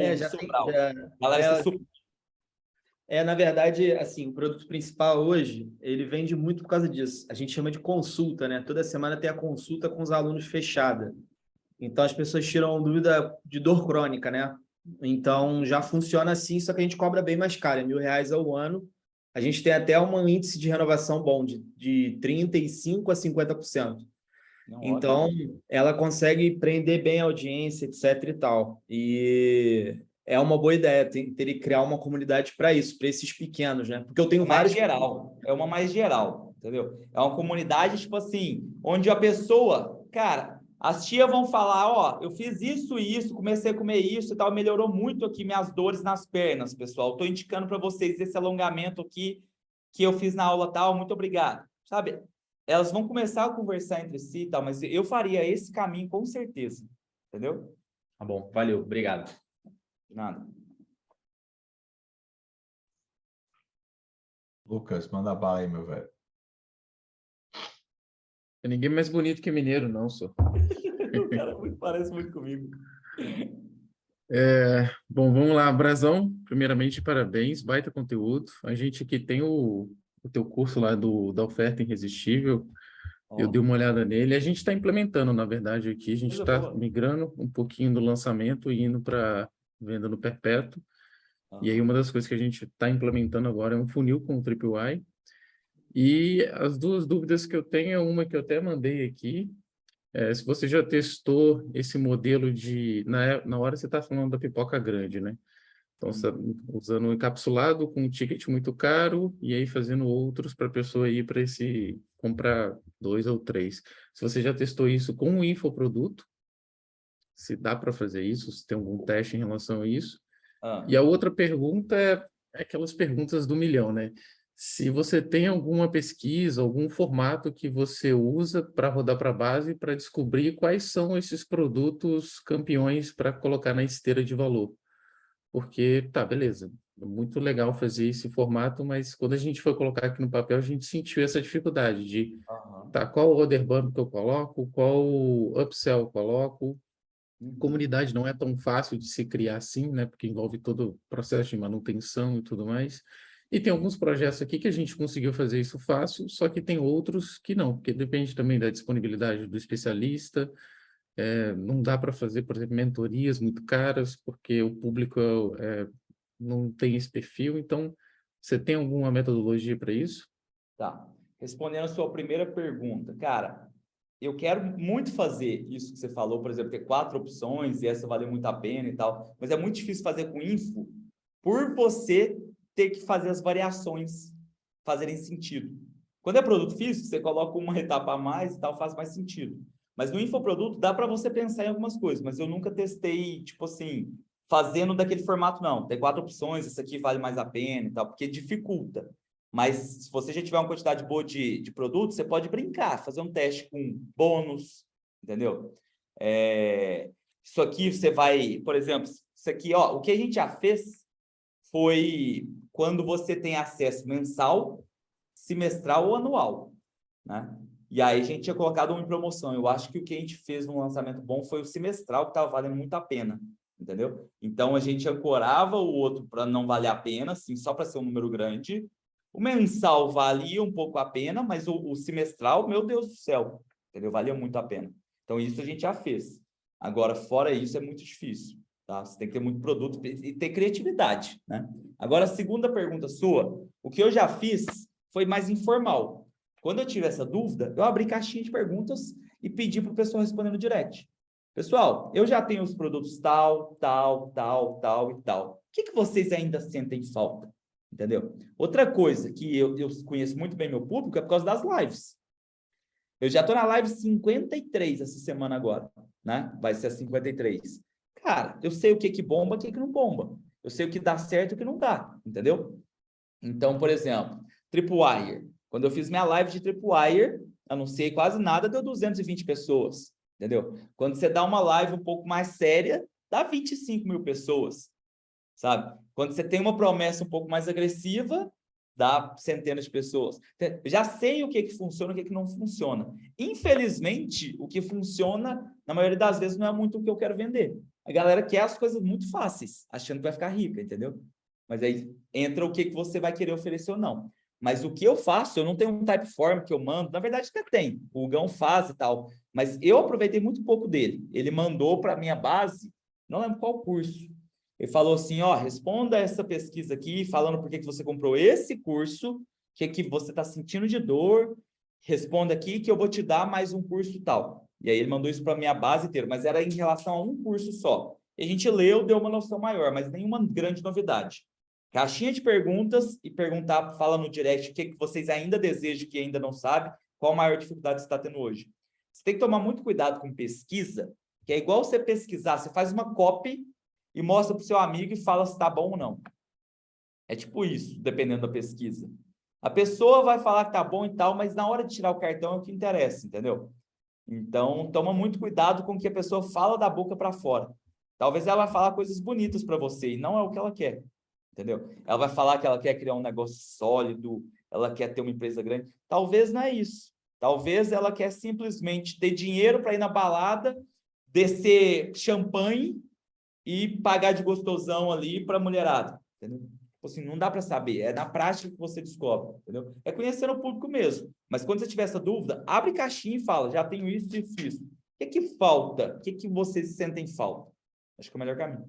na verdade, assim, o produto principal hoje, ele vende muito por causa disso. A gente chama de consulta, né? Toda semana tem a consulta com os alunos fechada. Então, as pessoas tiram dúvida de dor crônica, né? Então, já funciona assim, só que a gente cobra bem mais caro, R$1.000 ao ano. A gente tem até um índice de renovação bom, de 35% a 50%. Então, ela consegue prender bem a audiência, etc e tal. E é uma boa ideia, teria que criar uma comunidade para isso, para esses pequenos, né? Porque eu tenho vários... É uma mais geral, entendeu? É uma comunidade, tipo assim, onde a pessoa, cara, as tias vão falar, ó, eu fiz isso e isso, comecei a comer isso e tal, melhorou muito aqui minhas dores nas pernas, pessoal. Estou indicando para vocês esse alongamento aqui que eu fiz na aula tal, muito obrigado. Sabe? Elas vão começar a conversar entre si e tal, mas eu faria esse caminho com certeza, entendeu? Tá bom, valeu, obrigado. De nada. Lucas, manda bala aí, meu velho. Tem ninguém mais bonito que mineiro, não, só. O cara parece muito comigo. Bom, vamos lá, Brazão. Primeiramente, parabéns, baita conteúdo. A gente aqui tem o teu curso lá da oferta irresistível. Eu dei uma olhada nele. A gente está implementando, na verdade, aqui. A gente está migrando um pouquinho do lançamento e indo para venda no perpétuo. E aí, uma das coisas que a gente está implementando agora é um funil com o Tripwire. E as duas dúvidas que eu tenho é uma que eu até mandei aqui. Se você já testou esse modelo de... Na hora você está falando da pipoca grande, né? Então, você está usando um encapsulado com um ticket muito caro e aí fazendo outros para a pessoa ir para esse... comprar 2 ou 3. Se você já testou isso com um infoproduto, se dá para fazer isso, se tem algum teste em relação a isso. E a outra pergunta é aquelas perguntas do milhão, né? Se você tem alguma pesquisa, algum formato que você usa para rodar para a base para descobrir quais são esses produtos campeões para colocar na esteira de valor. Porque, tá, beleza, é muito legal fazer esse formato, mas quando a gente foi colocar aqui no papel, a gente sentiu essa dificuldade de, tá, qual order bump que eu coloco, qual upsell eu coloco. Comunidade não é tão fácil de se criar assim, né? Porque envolve todo o processo de manutenção e tudo mais. E tem alguns projetos aqui que a gente conseguiu fazer isso fácil, só que tem outros que não, porque depende também da disponibilidade do especialista. Não dá para fazer, por exemplo, mentorias muito caras, porque o público não tem esse perfil. Então, você tem alguma metodologia para isso? Tá. Respondendo a sua primeira pergunta, cara, eu quero muito fazer isso que você falou, por exemplo, ter 4 opções e essa vale muito a pena e tal, mas é muito difícil fazer com info por você ter que fazer as variações fazerem sentido. Quando é produto físico, você coloca uma etapa a mais e tal, faz mais sentido. Mas no infoproduto dá para você pensar em algumas coisas, mas eu nunca testei, tipo assim, fazendo daquele formato, não. Tem 4 opções, essa aqui vale mais a pena e tal, porque dificulta. Mas se você já tiver uma quantidade boa de produtos, você pode brincar, fazer um teste com bônus, entendeu? Isso aqui você vai, por exemplo, isso aqui, ó, o que a gente já fez foi quando você tem acesso mensal, semestral ou anual, né? E aí a gente tinha colocado um em promoção. Eu acho que o que a gente fez no lançamento bom foi o semestral, que estava valendo muito a pena. entendeu? Então, a gente ancorava o outro para não valer a pena, assim, só para ser um número grande. O mensal valia um pouco a pena, mas o semestral, meu Deus do céu, entendeu? Valia muito a pena. Então, isso a gente já fez. Agora, fora isso, é muito difícil, tá? Você tem que ter muito produto e ter criatividade, né? Agora, a segunda pergunta sua, o que eu já fiz foi mais informal. Quando eu tive essa dúvida, eu abri caixinha de perguntas e pedi para o pessoal responder no direct. Pessoal, eu já tenho os produtos tal, tal, tal, tal e tal. O que vocês ainda sentem falta? Entendeu? Outra coisa que eu conheço muito bem meu público é por causa das lives. Eu já estou na live 53 essa semana agora, né? Vai ser a 53. Cara, eu sei o que bomba, o que não bomba. Eu sei o que dá certo e o que não dá, entendeu? Então, por exemplo, Tripwire. Quando eu fiz minha live de Tripwire, anunciei quase nada, deu 220 pessoas, entendeu? Quando você dá uma live um pouco mais séria, dá 25 mil pessoas, sabe? Quando você tem uma promessa um pouco mais agressiva, dá centenas de pessoas. Já sei o que funciona e o que não funciona. Infelizmente, o que funciona, na maioria das vezes, não é muito o que eu quero vender. A galera quer as coisas muito fáceis, achando que vai ficar rica, entendeu? Mas aí entra o que você vai querer oferecer ou não. Mas o que eu faço, eu não tenho um typeform que eu mando, na verdade até tem, o Gão faz e tal, mas eu aproveitei muito pouco dele. Ele mandou para a minha base, não lembro qual curso, ele falou assim, ó, responda essa pesquisa aqui, falando por que você comprou esse curso, o que você está sentindo de dor, responda aqui que eu vou te dar mais um curso tal. E aí ele mandou isso para a minha base inteira, mas era em relação a um curso só. E a gente leu, deu uma noção maior, mas nenhuma grande novidade. Caixinha de perguntas e perguntar, fala no direct o que vocês ainda desejam que ainda não sabe, qual a maior dificuldade você está tendo hoje. Você tem que tomar muito cuidado com pesquisa, que é igual você pesquisar, você faz uma copy e mostra para o seu amigo e fala se está bom ou não. É tipo isso, dependendo da pesquisa. A pessoa vai falar que está bom e tal, mas na hora de tirar o cartão é o que interessa, entendeu? Então, toma muito cuidado com o que a pessoa fala da boca para fora. Talvez ela vai falar coisas bonitas para você e não é o que ela quer. Entendeu? Ela vai falar que ela quer criar um negócio sólido, ela quer ter uma empresa grande. Talvez não é isso. Talvez ela quer simplesmente ter dinheiro para ir na balada, descer champanhe e pagar de gostosão ali para a mulherada. Entendeu? Assim, não dá para saber. É na prática que você descobre. Entendeu? É conhecendo o público mesmo. Mas quando você tiver essa dúvida, abre caixinha e fala, já tenho isso, isso, isso. O que falta? O que vocês sentem falta? Acho que é o melhor caminho.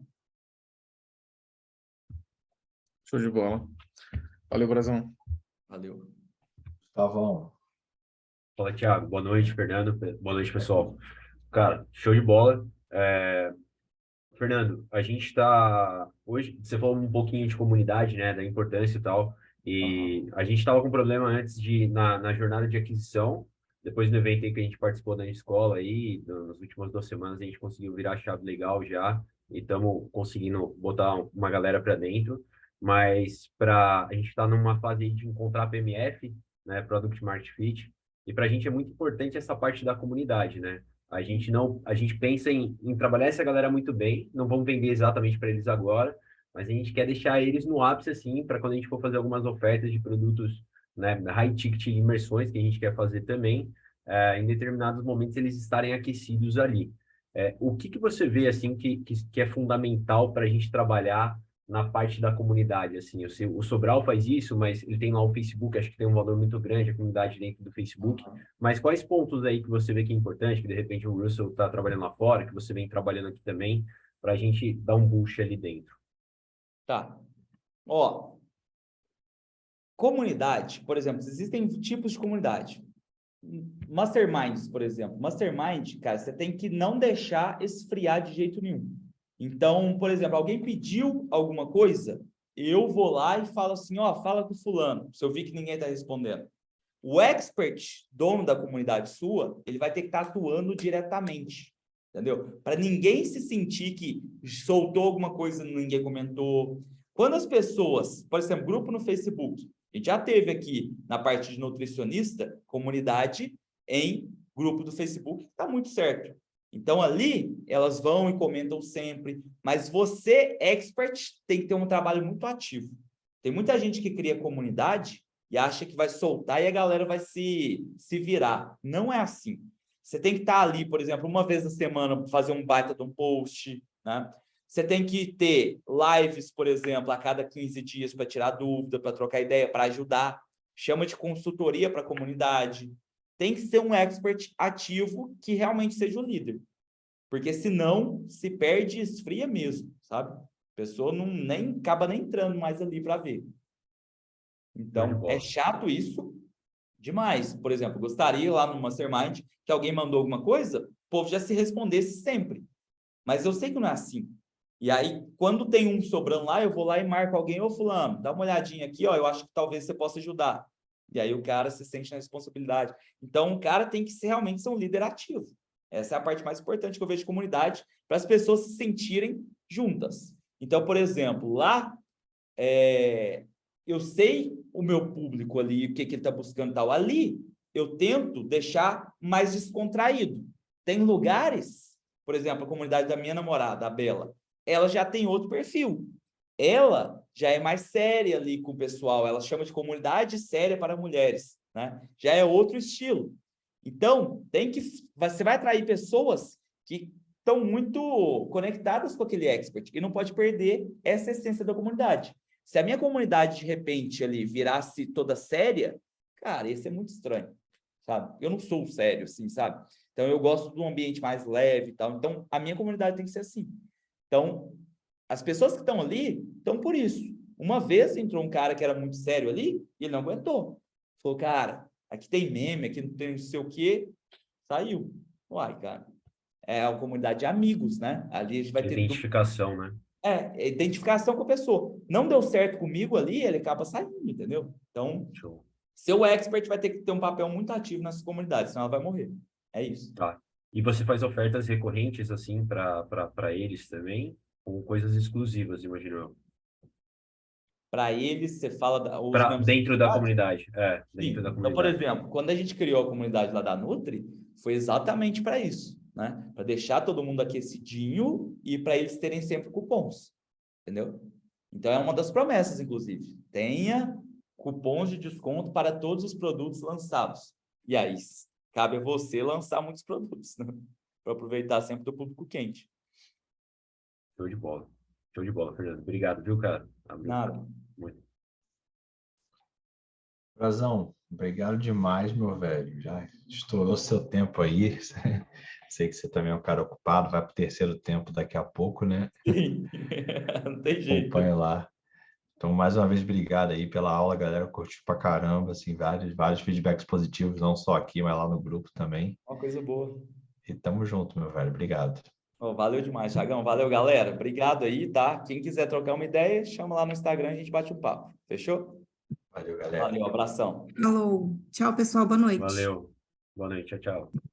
Show de bola. Valeu, Brazão. Valeu. Gustavão. Fala, Thiago. Boa noite, Fernando. Boa noite, pessoal. Cara, show de bola. Fernando, a gente está... Hoje, você falou um pouquinho de comunidade, né? Da importância e tal. E a gente estava com problema antes na jornada de aquisição. Depois do evento aí que a gente participou da escola aí, nas últimas 2 semanas, a gente conseguiu virar a chave legal já. E estamos conseguindo botar uma galera para dentro. Mas a gente está numa fase aí de encontrar PMF, né, Product Market Fit, e para a gente é muito importante essa parte da comunidade, né? A gente pensa em trabalhar essa galera muito bem, não vamos vender exatamente para eles agora, mas a gente quer deixar eles no ápice, assim, para quando a gente for fazer algumas ofertas de produtos, né, high ticket imersões, que a gente quer fazer também, em determinados momentos eles estarem aquecidos ali. O que você vê, assim, que é fundamental para a gente trabalhar na parte da comunidade, assim, o Sobral faz isso, mas ele tem lá o Facebook, acho que tem um valor muito grande, a comunidade dentro do Facebook, mas quais pontos aí que você vê que é importante, que de repente o Russell está trabalhando lá fora, que você vem trabalhando aqui também, para a gente dar um boost ali dentro? Tá. Ó, comunidade, por exemplo, existem tipos de comunidade. Masterminds, por exemplo. Mastermind, cara, você tem que não deixar esfriar de jeito nenhum. Então, por exemplo, alguém pediu alguma coisa, eu vou lá e falo assim, ó, fala com o fulano, se eu vi que ninguém está respondendo. O expert, dono da comunidade sua, ele vai ter que estar atuando diretamente, entendeu? Para ninguém se sentir que soltou alguma coisa e ninguém comentou. Quando as pessoas, por exemplo, grupo no Facebook, a gente já teve aqui na parte de nutricionista, comunidade em grupo do Facebook, está muito certo. Então, ali, elas vão e comentam sempre, mas você, expert, tem que ter um trabalho muito ativo. Tem muita gente que cria comunidade e acha que vai soltar e a galera vai se virar. Não é assim. Você tem que estar ali, por exemplo, uma vez na semana, fazer um baita de um post, né? Você tem que ter lives, por exemplo, a cada 15 dias para tirar dúvida, para trocar ideia, para ajudar. Chama de consultoria para a comunidade. Tem que ser um expert ativo que realmente seja o líder. Porque senão se perde e esfria mesmo, sabe? A pessoa acaba nem entrando mais ali para ver. Então, é chato isso demais. Por exemplo, gostaria lá no Mastermind que alguém mandou alguma coisa, o povo já se respondesse sempre. Mas eu sei que não é assim. E aí, quando tem um sobrando lá, eu vou lá e marco alguém, ô fulano, dá uma olhadinha aqui, ó, eu acho que talvez você possa ajudar. E aí o cara se sente na responsabilidade. Então, o cara tem que realmente ser um líder ativo. Essa é a parte mais importante que eu vejo de comunidade, para as pessoas se sentirem juntas. Então, por exemplo, lá, eu sei o meu público ali, o que ele está buscando e tal. Ali, eu tento deixar mais descontraído. Tem lugares, por exemplo, a comunidade da minha namorada, a Bela, ela já tem outro perfil. Ela já é mais séria ali com o pessoal, ela chama de comunidade séria para mulheres, né? Já é outro estilo. Então, você vai atrair pessoas que estão muito conectadas com aquele expert e não pode perder essa essência da comunidade. Se a minha comunidade, de repente, ali virasse toda séria, cara, ia ser muito estranho, sabe? Eu não sou sério, assim, sabe? Então, eu gosto de um ambiente mais leve e tal. Então, a minha comunidade tem que ser assim. Então, as pessoas que estão ali estão por isso. Uma vez entrou um cara que era muito sério ali e ele não aguentou. Falou, cara, aqui tem meme, aqui não tem não sei o quê. Saiu. Uai, cara. É uma comunidade de amigos, né? Ali a gente vai ter... Identificação, né? Identificação com a pessoa. Não deu certo comigo ali, ele acaba saindo, entendeu? Então, seu expert vai ter que ter um papel muito ativo nessa comunidade, senão ela vai morrer. É isso. Tá. E você faz ofertas recorrentes, assim, para eles também? Com coisas exclusivas, imagino eu. Para eles, você fala... Dentro da comunidade. Dentro Sim. da comunidade. Então, por exemplo, quando a gente criou a comunidade lá da Nutri, foi exatamente para isso, né? Para deixar todo mundo aquecidinho e para eles terem sempre cupons, entendeu? Então, é uma das promessas, inclusive. Tenha cupons de desconto para todos os produtos lançados. E aí, cabe a você lançar muitos produtos, né? Para aproveitar sempre do público quente. Show de bola. Show de bola, Fernando. Obrigado, viu, cara? Nada. Muito. Brazão, obrigado demais, meu velho. Já estourou seu tempo aí. Sei que você também é um cara ocupado, vai para o terceiro tempo daqui a pouco, né? Sim. Não tem jeito. Acompanha lá. Então, mais uma vez, obrigado aí pela aula, galera. Curtiu pra caramba, assim, vários feedbacks positivos, não só aqui, mas lá no grupo também. Uma coisa boa. E tamo junto, meu velho. Obrigado. Valeu demais, Thiagão. Valeu, galera. Obrigado aí, tá? Quem quiser trocar uma ideia, chama lá no Instagram, a gente bate um papo. Fechou? Valeu, galera. Valeu, abração. Alô, tchau, pessoal, boa noite. Valeu. Boa noite. Tchau, tchau.